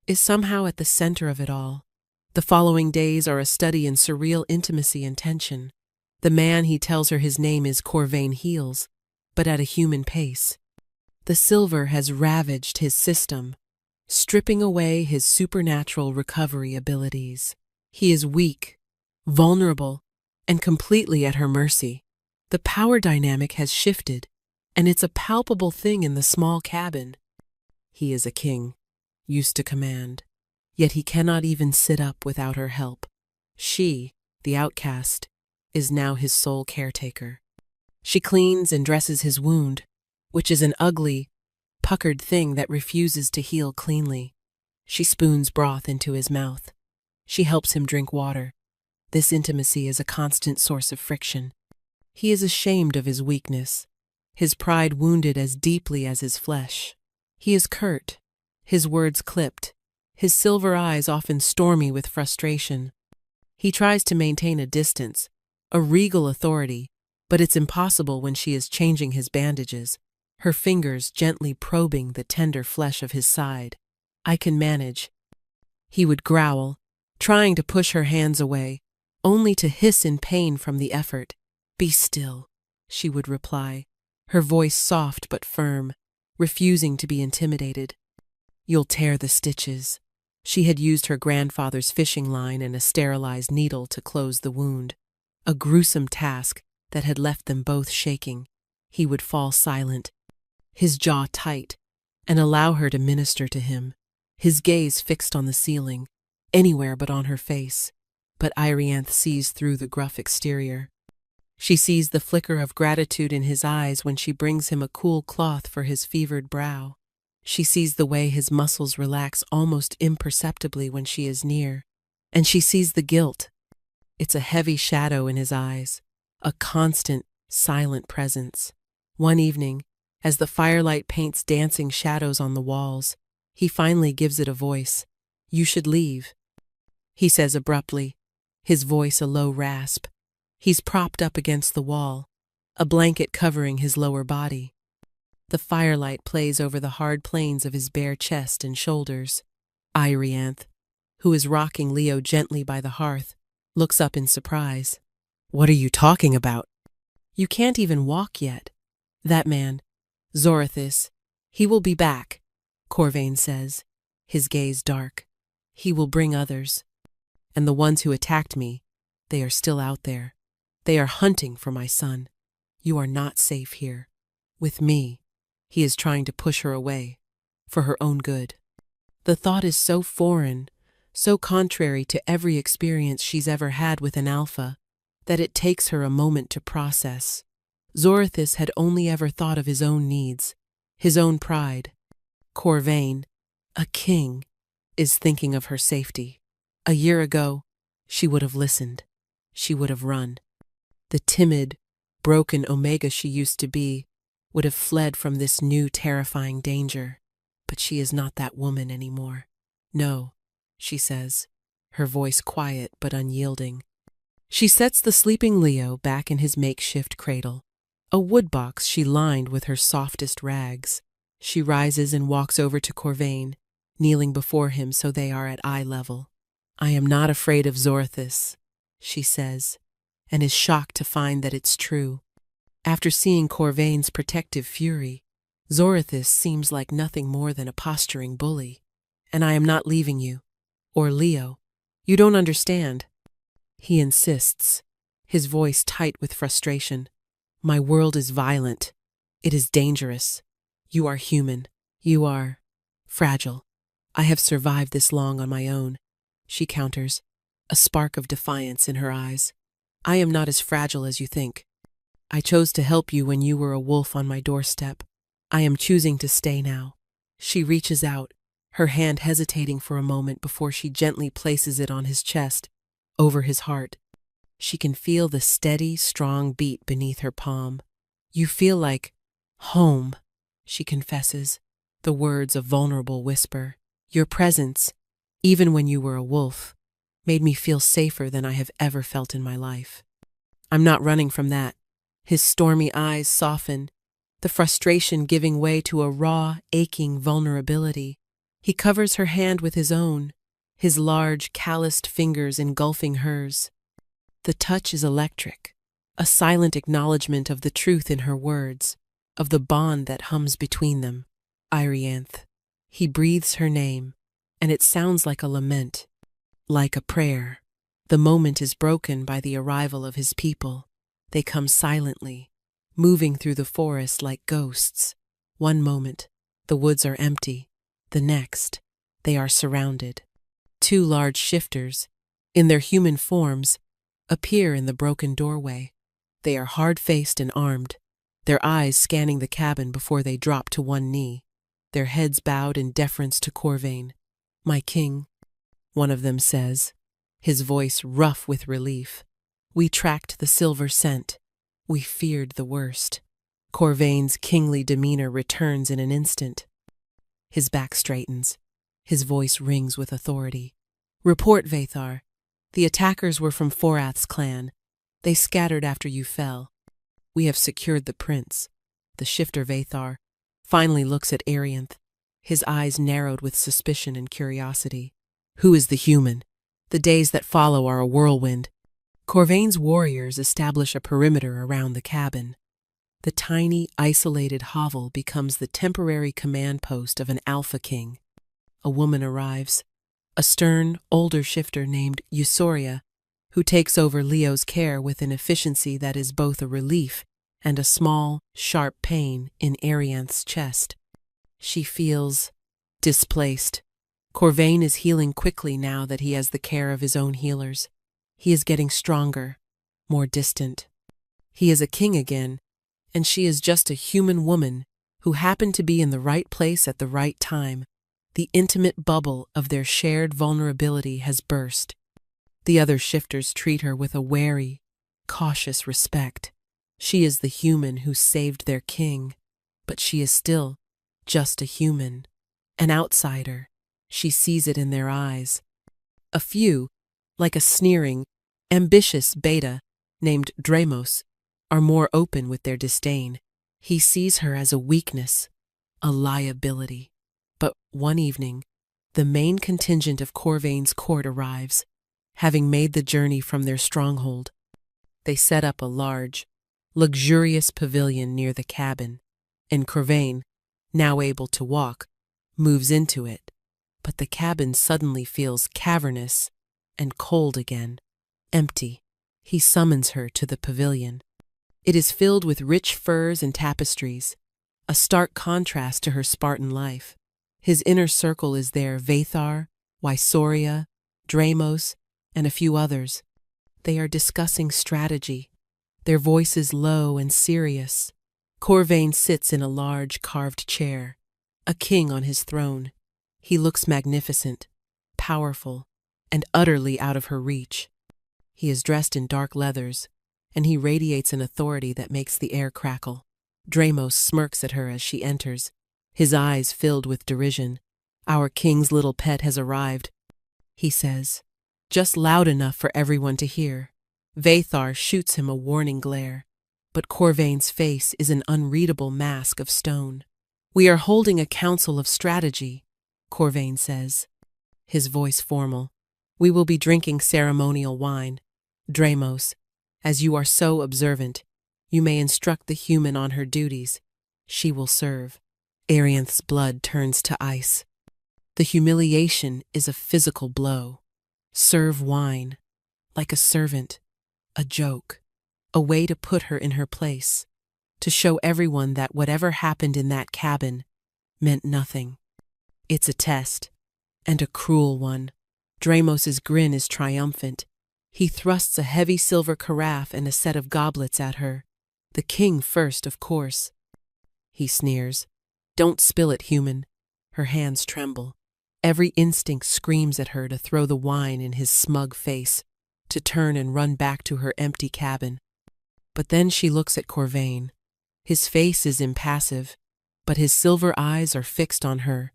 is somehow at the center of it all. The following days are a study in surreal intimacy and tension. The man he tells her his name is Corvain Heels, but at a human pace. The silver has ravaged his system, stripping away his supernatural recovery abilities. He is weak, vulnerable, and completely at her mercy. The power dynamic has shifted, and it's a palpable thing in the small cabin. He is a king, used to command, yet he cannot even sit up without her help. She, the outcast, is now his sole caretaker. She cleans and dresses his wound, which is an ugly, puckered thing that refuses to heal cleanly. She spoons broth into his mouth. She helps him drink water. This intimacy is a constant source of friction. He is ashamed of his weakness, his pride wounded as deeply as his flesh. He is curt, his words clipped, his silver eyes often stormy with frustration. He tries to maintain a distance, a regal authority, but it's impossible when she is changing his bandages, her fingers gently probing the tender flesh of his side. "I can manage," he would growl, trying to push her hands away, only to hiss in pain from the effort. "Be still," she would reply, her voice soft but firm, refusing to be intimidated. "You'll tear the stitches." She had used her grandfather's fishing line and a sterilized needle to close the wound, a gruesome task that had left them both shaking. He would fall silent, his jaw tight, and allow her to minister to him, his gaze fixed on the ceiling, anywhere but on her face. But Irene sees through the gruff exterior. She sees the flicker of gratitude in his eyes when she brings him a cool cloth for his fevered brow. She sees the way his muscles relax almost imperceptibly when she is near, and she sees the guilt. It's a heavy shadow in his eyes, a constant, silent presence. One evening, as the firelight paints dancing shadows on the walls, he finally gives it a voice. "You should leave," he says abruptly, his voice a low rasp. He's propped up against the wall, a blanket covering his lower body. The firelight plays over the hard planes of his bare chest and shoulders. Irene, who is rocking Leo gently by the hearth, looks up in surprise. "What are you talking about?" "You can't even walk yet. That man, Zorothis, he will be back," Corvain says, his gaze dark. "He will bring others. And the ones who attacked me, they are still out there. They are hunting for my son. You are not safe here. With me." He is trying to push her away, for her own good. The thought is so foreign, so contrary to every experience she's ever had with an alpha, that it takes her a moment to process. Zorothis had only ever thought of his own needs, his own pride. Corvain, a king, is thinking of her safety. A year ago, she would have listened. She would have run. The timid, broken Omega she used to be would have fled from this new terrifying danger. But she is not that woman anymore. "No," she says, her voice quiet but unyielding. She sets the sleeping Leo back in his makeshift cradle, a wood box she lined with her softest rags. She rises and walks over to Corvain, kneeling before him so they are at eye level. "I am not afraid of Zorothis," she says, and is shocked to find that it's true. After seeing Corvain's protective fury, Zorothis seems like nothing more than a posturing bully. "And I am not leaving you. Or Leo. You don't understand." He insists, his voice tight with frustration. "My world is violent. It is dangerous. You are human. You are fragile. I have survived this long on my own," she counters, a spark of defiance in her eyes. "I am not as fragile as you think. I chose to help you when you were a wolf on my doorstep. I am choosing to stay now." She reaches out, her hand hesitating for a moment before she gently places it on his chest, over his heart. She can feel the steady, strong beat beneath her palm. "You feel like home," she confesses, the words a vulnerable whisper. "Your presence, even when you were a wolf, made me feel safer than I have ever felt in my life." "I'm not running from that." His stormy eyes soften, the frustration giving way to a raw, aching vulnerability. He covers her hand with his own, his large, calloused fingers engulfing hers. The touch is electric, a silent acknowledgement of the truth in her words. of the bond that hums between them. Irianth. He breathes her name, and it sounds like a lament, like a prayer. The moment is broken by the arrival of his people. They come silently, moving through the forest like ghosts. One moment, the woods are empty. The next, they are surrounded. Two large shifters, in their human forms, appear in the broken doorway. They are hard-faced and armed, their eyes scanning the cabin before they drop to one knee, their heads bowed in deference to Corvain. "My king," one of them says, his voice rough with relief. "We tracked the silver scent. We feared the worst." Corvain's kingly demeanor returns in an instant. His back straightens. His voice rings with authority. "Report, Vathar. The attackers were from Forath's clan. They scattered after you fell. We have secured the prince." The shifter Vathar finally looks at Arianth, his eyes narrowed with suspicion and curiosity. "Who is the human? The days that follow are a whirlwind." Corvain's warriors establish a perimeter around the cabin. The tiny, isolated hovel becomes the temporary command post of an alpha king. A woman arrives, a stern, older shifter named Eusoria, who takes over Leo's care with an efficiency that is both a relief and a small, sharp pain in Arianth's chest. She feels displaced. Corvain is healing quickly now that he has the care of his own healers. He is getting stronger, more distant. He is a king again, and she is just a human woman who happened to be in the right place at the right time. The intimate bubble of their shared vulnerability has burst. The other shifters treat her with a wary, cautious respect. She is the human who saved their king, but she is still just a human, an outsider. She sees it in their eyes. A few, like a sneering, ambitious beta named Dramos, are more open with their disdain. He sees her as a weakness, a liability. But one evening, the main contingent of Corvain's court arrives, having made the journey from their stronghold. They set up a large, luxurious pavilion near the cabin, and Corvain, now able to walk, moves into it. But the cabin suddenly feels cavernous and cold again, empty. He summons her to the pavilion. It is filled with rich furs and tapestries, a stark contrast to her Spartan life. His inner circle is there: Vathar, Wysoria, Dramos, and a few others. They are discussing strategy, their voices low and serious. Corvain sits in a large carved chair, a king on his throne. He looks magnificent, powerful, and utterly out of her reach. He is dressed in dark leathers, and he radiates an authority that makes the air crackle. Dramos smirks at her as she enters, his eyes filled with derision. "Our king's little pet has arrived," he says, just loud enough for everyone to hear. Vathar shoots him a warning glare, but Corvain's face is an unreadable mask of stone. "We are holding a council of strategy," Corvain says, his voice formal. "We will be drinking ceremonial wine. Dramos, as you are so observant, you may instruct the human on her duties. She will serve." Arianth's blood turns to ice. The humiliation is a physical blow. Serve wine, like a servant, a joke, a way to put her in her place, to show everyone that whatever happened in that cabin meant nothing. It's a test, and a cruel one. Dramos's grin is triumphant. He thrusts a heavy silver carafe and a set of goblets at her. "The king first, of course," he sneers. "Don't spill it, human." Her hands tremble. Every instinct screams at her to throw the wine in his smug face, to turn and run back to her empty cabin. But then she looks at Corvain. His face is impassive, but his silver eyes are fixed on her,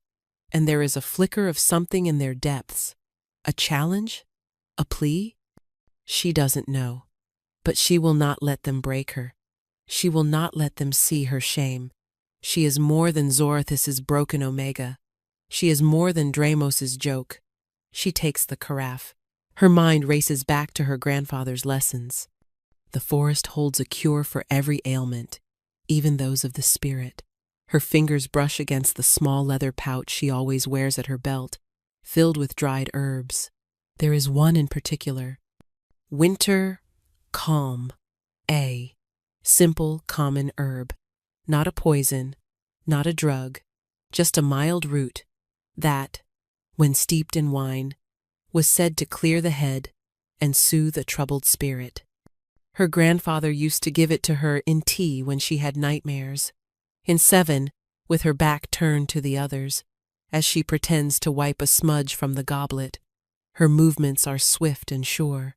and there is a flicker of something in their depths. A challenge? A plea? She doesn't know, but she will not let them break her. She will not let them see her shame. She is more than Zorothus's broken omega. She is more than Dramos's joke. She takes the carafe. Her mind races back to her grandfather's lessons. The forest holds a cure for every ailment, even those of the spirit. Her fingers brush against the small leather pouch she always wears at her belt, filled with dried herbs. There is one in particular. Winter calm. A simple, common herb. Not a poison, not a drug, just a mild root that, when steeped in wine, was said to clear the head and soothe a troubled spirit. Her grandfather used to give it to her in tea when she had nightmares. In 7, with her back turned to the others, as she pretends to wipe a smudge from the goblet, her movements are swift and sure.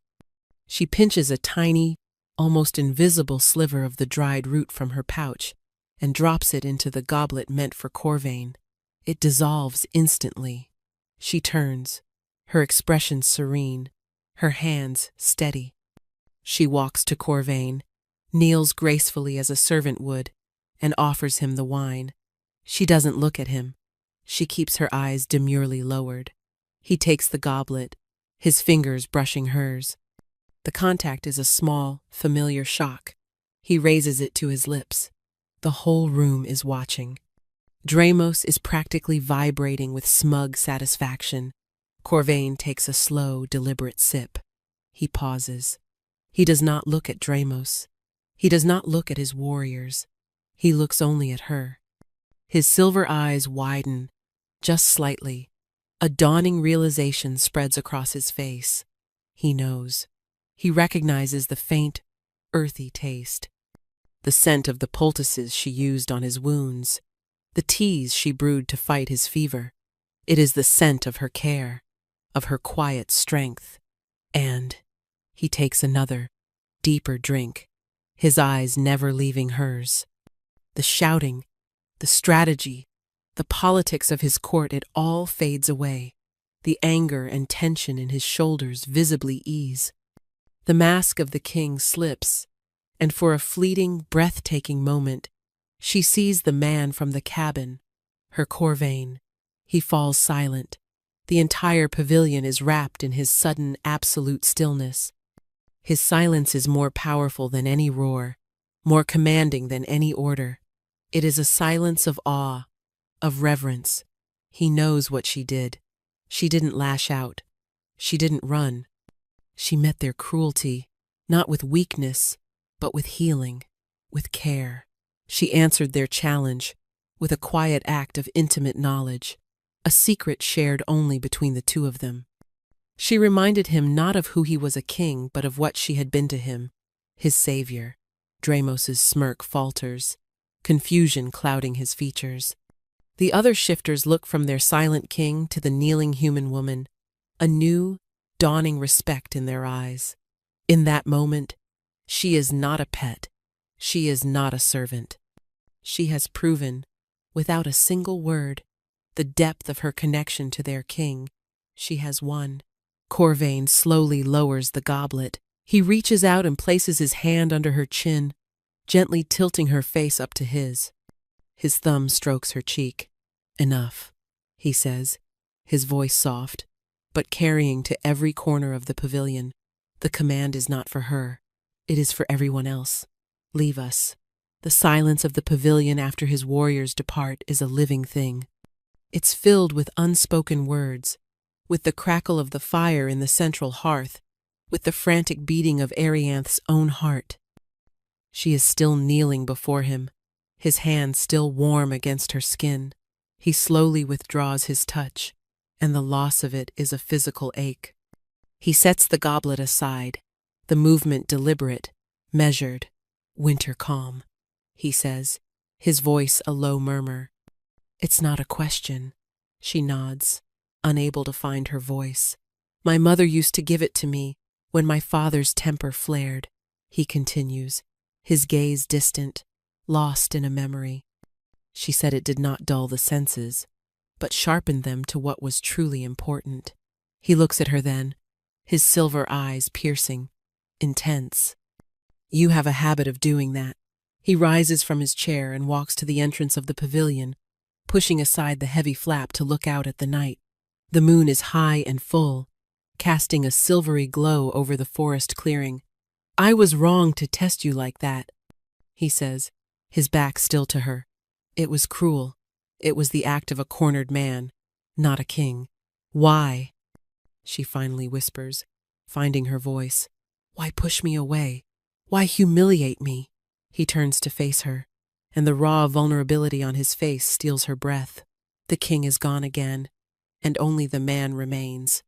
She pinches a tiny, almost invisible sliver of the dried root from her pouch and drops it into the goblet meant for Corvain. It dissolves instantly. She turns, her expression serene, her hands steady. She walks to Corvain, kneels gracefully as a servant would, and offers him the wine. She doesn't look at him. She keeps her eyes demurely lowered. He takes the goblet, his fingers brushing hers. The contact is a small, familiar shock. He raises it to his lips. The whole room is watching. Dramos is practically vibrating with smug satisfaction. Corvain takes a slow, deliberate sip. He pauses. He does not look at Dramos. He does not look at his warriors. He looks only at her. His silver eyes widen, just slightly. A dawning realization spreads across his face. He knows. He recognizes the faint, earthy taste. The scent of the poultices she used on his wounds. The teas she brewed to fight his fever. It is the scent of her care, of her quiet strength. And he takes another, deeper drink, his eyes never leaving hers. The shouting, the strategy, the politics of his court, it all fades away. The anger and tension in his shoulders visibly ease. The mask of the king slips, and for a fleeting, breathtaking moment, she sees the man from the cabin, her Corvain. He falls silent. The entire pavilion is wrapped in his sudden, absolute stillness. His silence is more powerful than any roar, more commanding than any order. It is a silence of awe, of reverence. He knows what she did. She didn't lash out. She didn't run. She met their cruelty, not with weakness, but with healing, with care. She answered their challenge with a quiet act of intimate knowledge, a secret shared only between the two of them. She reminded him not of who he was a king, but of what she had been to him, his savior. Dramos's smirk falters, confusion clouding his features. The other shifters look from their silent king to the kneeling human woman, a new, dawning respect in their eyes. In that moment, she is not a pet. She is not a servant. She has proven, without a single word, the depth of her connection to their king. She has won. Corvain slowly lowers the goblet. He reaches out and places his hand under her chin, gently tilting her face up to his. His thumb strokes her cheek. "Enough," he says, his voice soft, but carrying to every corner of the pavilion. "The command is not for her. It is for everyone else. Leave us." The silence of the pavilion after his warriors depart is a living thing. It's filled with unspoken words, with the crackle of the fire in the central hearth, with the frantic beating of Arianth's own heart. She is still kneeling before him, his hand still warm against her skin. He slowly withdraws his touch, and the loss of it is a physical ache. He sets the goblet aside, the movement deliberate, measured. "Winter calm," he says, his voice a low murmur. "It's not a question." She nods, unable to find her voice. "My mother used to give it to me when my father's temper flared," he continues, his gaze distant, lost in a memory. She said it did not dull the senses, but sharpened them to what was truly important. He looks at her then, his silver eyes piercing, intense. "You have a habit of doing that." He rises from his chair and walks to the entrance of the pavilion, pushing aside the heavy flap to look out at the night. The moon is high and full, casting a silvery glow over the forest clearing. "I was wrong to test you like that," he says, his back still to her. It was cruel. It was the act of a cornered man, not a king. Why? She finally whispers, finding her voice. Why push me away? Why humiliate me? He turns to face her, and the raw vulnerability on his face steals her breath. The king is gone again, and only the man remains.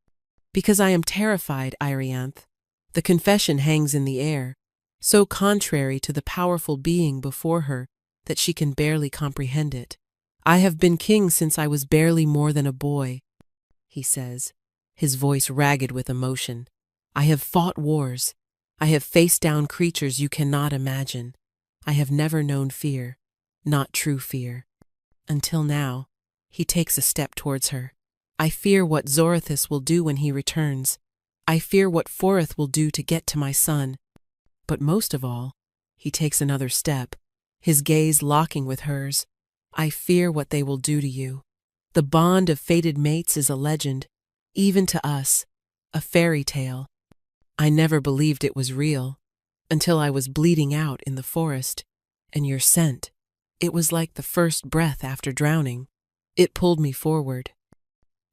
Because I am terrified, Arianth. The confession hangs in the air, so contrary to the powerful being before her that she can barely comprehend it. I have been king since I was barely more than a boy, he says, his voice ragged with emotion. I have fought wars. I have faced down creatures you cannot imagine. I have never known fear, not true fear. Until now, he takes a step towards her. I fear what Zorothus will do when he returns. I fear what Foreth will do to get to my son. But most of all, he takes another step, his gaze locking with hers. I fear what they will do to you. The bond of fated mates is a legend, even to us, a fairy tale. I never believed it was real, until I was bleeding out in the forest, and your scent, it was like the first breath after drowning. It pulled me forward.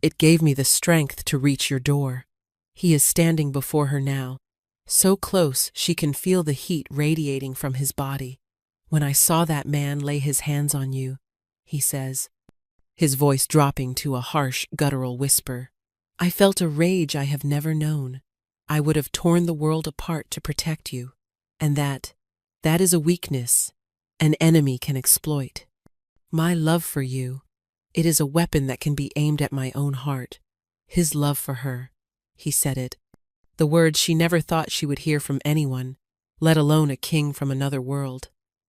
It gave me the strength to reach your door. He is standing before her now, so close she can feel the heat radiating from his body. When I saw that man lay his hands on you, he says, his voice dropping to a harsh, guttural whisper, I felt a rage I have never known. I would have torn the world apart to protect you, and that is a weakness an enemy can exploit. My love for you, it is a weapon that can be aimed at my own heart. His love for her, he said it. The words she never thought she would hear from anyone, let alone a king from another world.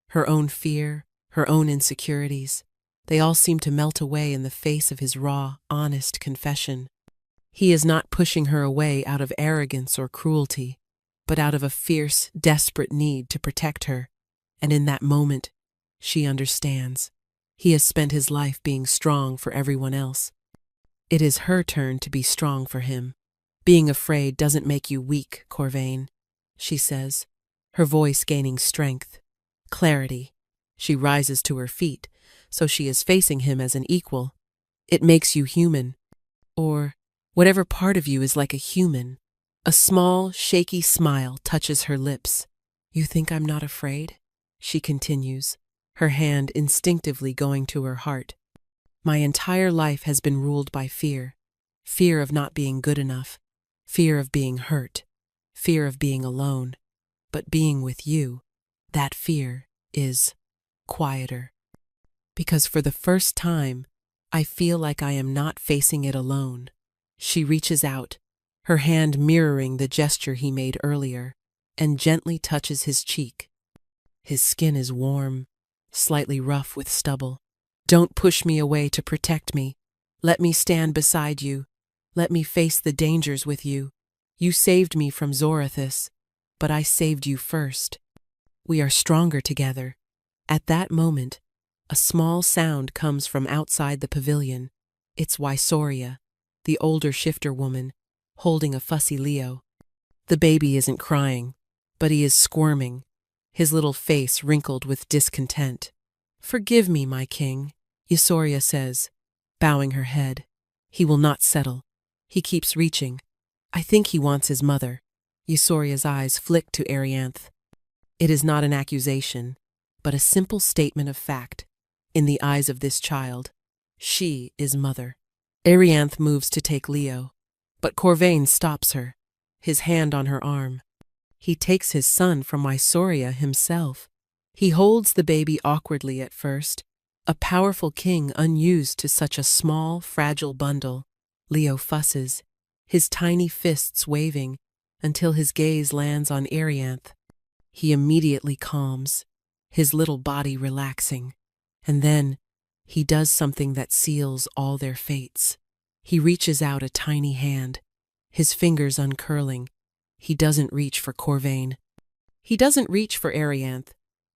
Her own fear, her own insecurities, they all seemed to melt away in the face of his raw, honest confession. He is not pushing her away out of arrogance or cruelty, but out of a fierce, desperate need to protect her. And in that moment, she understands. He has spent his life being strong for everyone else. It is her turn to be strong for him. Being afraid doesn't make you weak, Corvain, she says, her voice gaining strength, clarity. She rises to her feet, so she is facing him as an equal. It makes you human. Or whatever part of you is like a human. A small, shaky smile touches her lips. You think I'm not afraid? She continues, her hand instinctively going to her heart. My entire life has been ruled by fear. Fear of not being good enough. Fear of being hurt. Fear of being alone. But being with you, that fear is quieter. Because for the first time, I feel like I am not facing it alone. She reaches out, her hand mirroring the gesture he made earlier, and gently touches his cheek. His skin is warm, slightly rough with stubble. Don't push me away to protect me. Let me stand beside you. Let me face the dangers with you. You saved me from Zorothus, but I saved you first. We are stronger together. At that moment, a small sound comes from outside the pavilion. It's Wysoria, the older shifter woman, holding a fussy Leo. The baby isn't crying, but he is squirming, his little face wrinkled with discontent. Forgive me, my king, Wysoria says, bowing her head. He will not settle. He keeps reaching. I think he wants his mother. Wysoria's eyes flick to Arianth. It is not an accusation, but a simple statement of fact. In the eyes of this child, she is mother. Arianth moves to take Leo, but Corvain stops her, his hand on her arm. He takes his son from Wysoria himself. He holds the baby awkwardly at first, a powerful king unused to such a small, fragile bundle. Leo fusses, his tiny fists waving, until his gaze lands on Arianth. He immediately calms, his little body relaxing. And then, he does something that seals all their fates. He reaches out a tiny hand, his fingers uncurling. He doesn't reach for Corvain. He doesn't reach for Arianth.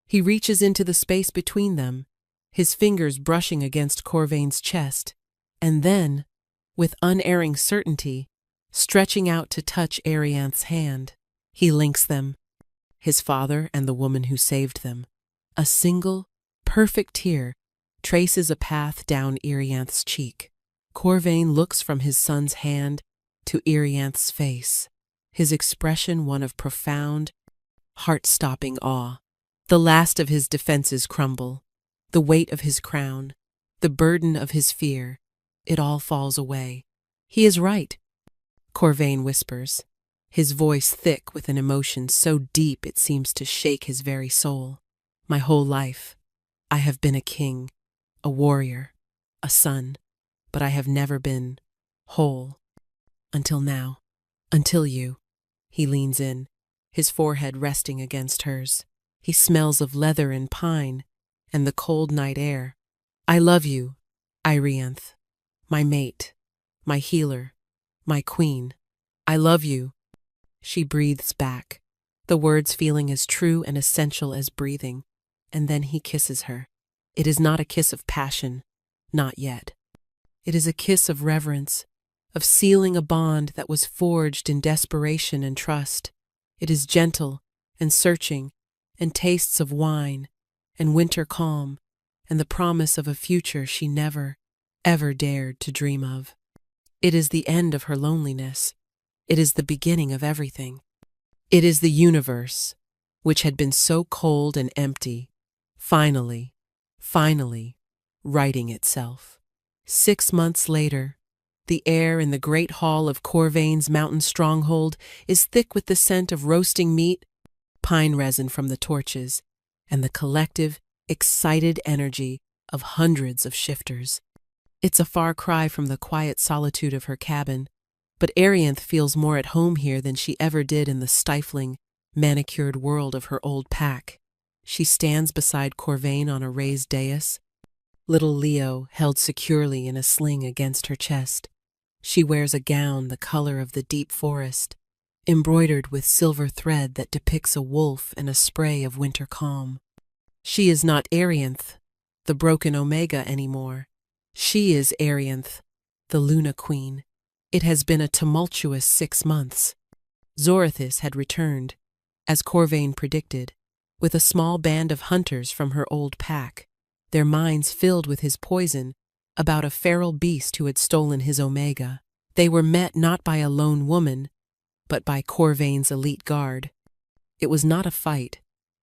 He reaches into the space between them, his fingers brushing against Corvain's chest, and then, with unerring certainty, stretching out to touch Arianth's hand. He links them, his father and the woman who saved them. A single, perfect tear traces a path down Irianth's cheek. Corvain looks from his son's hand to Irianth's face, his expression one of profound, heart-stopping awe. The last of his defenses crumble, the weight of his crown, the burden of his fear, it all falls away. He is right, Corvain whispers, his voice thick with an emotion so deep it seems to shake his very soul. My whole life, I have been a king, a warrior, a son, but I have never been whole. Until now. Until you. He leans in, his forehead resting against hers. He smells of leather and pine and the cold night air. I love you, Irianth, my mate, my healer, my queen. I love you. She breathes back, the words feeling as true and essential as breathing, and then he kisses her. It is not a kiss of passion, not yet. It is a kiss of reverence, of sealing a bond that was forged in desperation and trust. It is gentle and searching, and tastes of wine and winter calm, and the promise of a future she never, ever dared to dream of. It is the end of her loneliness. It is the beginning of everything. It is the universe, which had been so cold and empty, finally, righting itself. 6 months later, the air in the great hall of Corvain's mountain stronghold is thick with the scent of roasting meat, pine resin from the torches, and the collective, excited energy of hundreds of shifters. It's a far cry from the quiet solitude of her cabin, but Irianth feels more at home here than she ever did in the stifling, manicured world of her old pack. She stands beside Corvain on a raised dais, little Leo held securely in a sling against her chest. She wears a gown the color of the deep forest, embroidered with silver thread that depicts a wolf and a spray of winter calm. She is not Irianth, the broken Omega, anymore. She is Irianth, the Luna Queen. It has been a tumultuous 6 months. Zorithis had returned, as Corvain predicted, with a small band of hunters from her old pack, their minds filled with his poison about a feral beast who had stolen his Omega. They were met not by a lone woman, but by Corvain's elite guard. It was not a fight.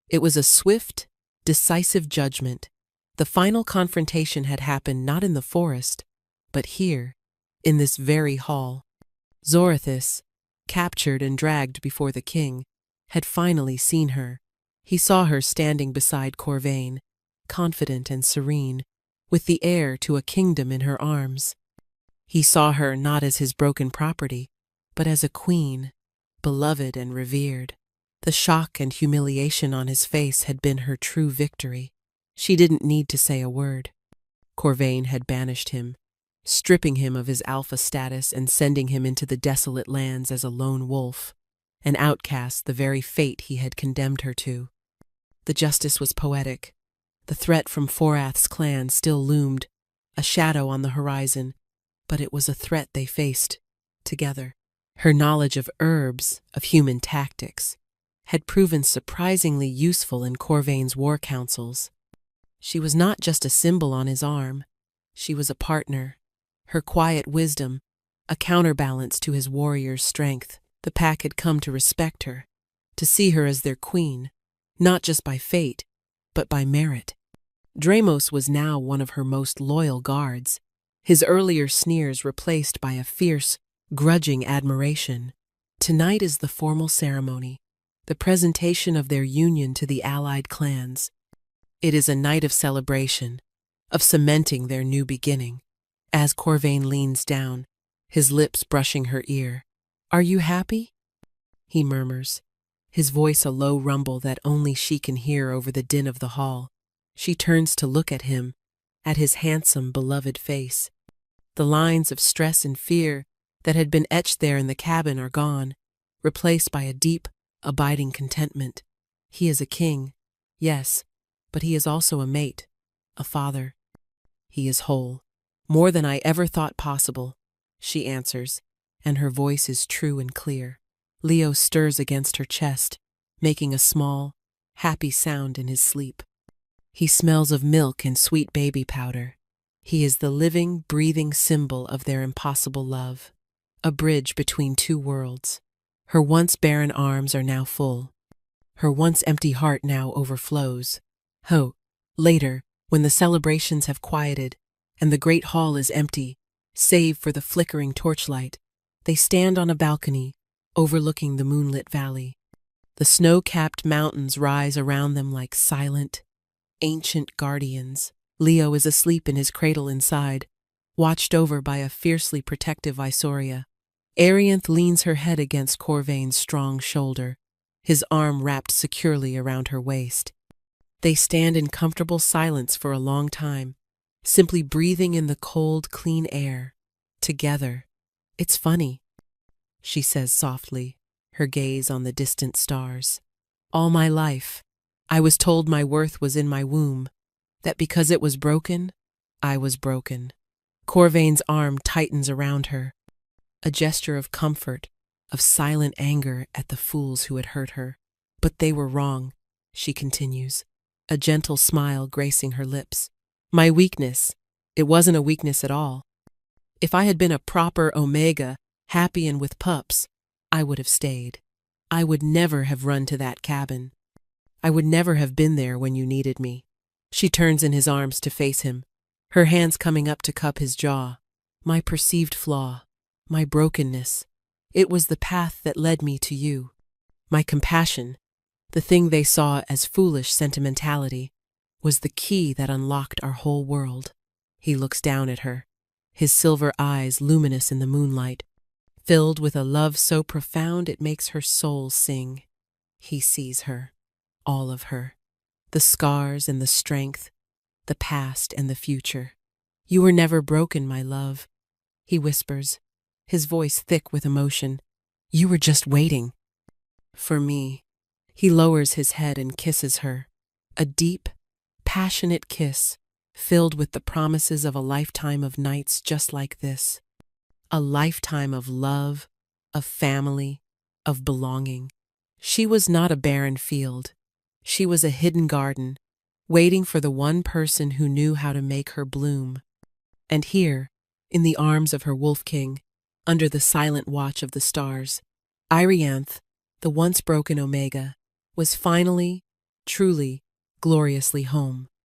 It was a swift, decisive judgment. The final confrontation had happened not in the forest, but here, in this very hall. Zorithis, captured and dragged before the king, had finally seen her. He saw her standing beside Corvain, confident and serene, with the heir to a kingdom in her arms. He saw her not as his broken property, but as a queen, beloved and revered. The shock and humiliation on his face had been her true victory. She didn't need to say a word. Corvain had banished him, stripping him of his alpha status and sending him into the desolate lands as a lone wolf, an outcast, the very fate he had condemned her to. The justice was poetic. The threat from Forath's clan still loomed, a shadow on the horizon, but it was a threat they faced together. Her knowledge of herbs, of human tactics, had proven surprisingly useful in Corvain's war councils. She was not just a symbol on his arm, she was a partner. Her quiet wisdom, a counterbalance to his warrior's strength. The pack had come to respect her, to see her as their queen, not just by fate, but by merit. Dramos was now one of her most loyal guards, his earlier sneers replaced by a fierce, grudging admiration. Tonight is the formal ceremony, the presentation of their union to the allied clans. It is a night of celebration, of cementing their new beginning. As Corvain leans down, his lips brushing her ear. "Are you happy?" he murmurs, his voice a low rumble that only she can hear over the din of the hall. She turns to look at him, at his handsome, beloved face. The lines of stress and fear that had been etched there in the cabin are gone, replaced by a deep, abiding contentment. He is a king, yes, but he is also a mate, a father. He is whole. "More than I ever thought possible," she answers, and her voice is true and clear. Leo stirs against her chest, making a small, happy sound in his sleep. He smells of milk and sweet baby powder. He is the living, breathing symbol of their impossible love, a bridge between two worlds. Her once barren arms are now full. Her once empty heart now overflows. Later, when the celebrations have quieted and the great hall is empty, save for the flickering torchlight, they stand on a balcony overlooking the moonlit valley. The snow-capped mountains rise around them like silent, ancient guardians. Leo is asleep in his cradle inside, watched over by a fiercely protective Isoria. Arianth leans her head against Corvain's strong shoulder, his arm wrapped securely around her waist. They stand in comfortable silence for a long time, simply breathing in the cold, clean air, together. "It's funny," she says softly, her gaze on the distant stars. "All my life, I was told my worth was in my womb, that because it was broken, I was broken." Corvain's arm tightens around her, a gesture of comfort, of silent anger at the fools who had hurt her. "But they were wrong," she continues, a gentle smile gracing her lips. "My weakness, it wasn't a weakness at all. If I had been a proper Omega, happy and with pups, I would have stayed. I would never have run to that cabin. I would never have been there when you needed me." She turns in his arms to face him, her hands coming up to cup his jaw. "My perceived flaw, my brokenness, it was the path that led me to you. My compassion, the thing they saw as foolish sentimentality, was the key that unlocked our whole world." He looks down at her, his silver eyes luminous in the moonlight, filled with a love so profound it makes her soul sing. He sees her, all of her, the scars and the strength, the past and the future. "You were never broken, my love," he whispers, his voice thick with emotion. "You were just waiting for me." He lowers his head and kisses her, a deep, passionate kiss filled with the promises of a lifetime of nights just like this. A lifetime of love, of family, of belonging. She was not a barren field. She was a hidden garden, waiting for the one person who knew how to make her bloom. And here, in the arms of her wolf king, under the silent watch of the stars, Arianth, the once broken Omega, was finally, truly, gloriously home.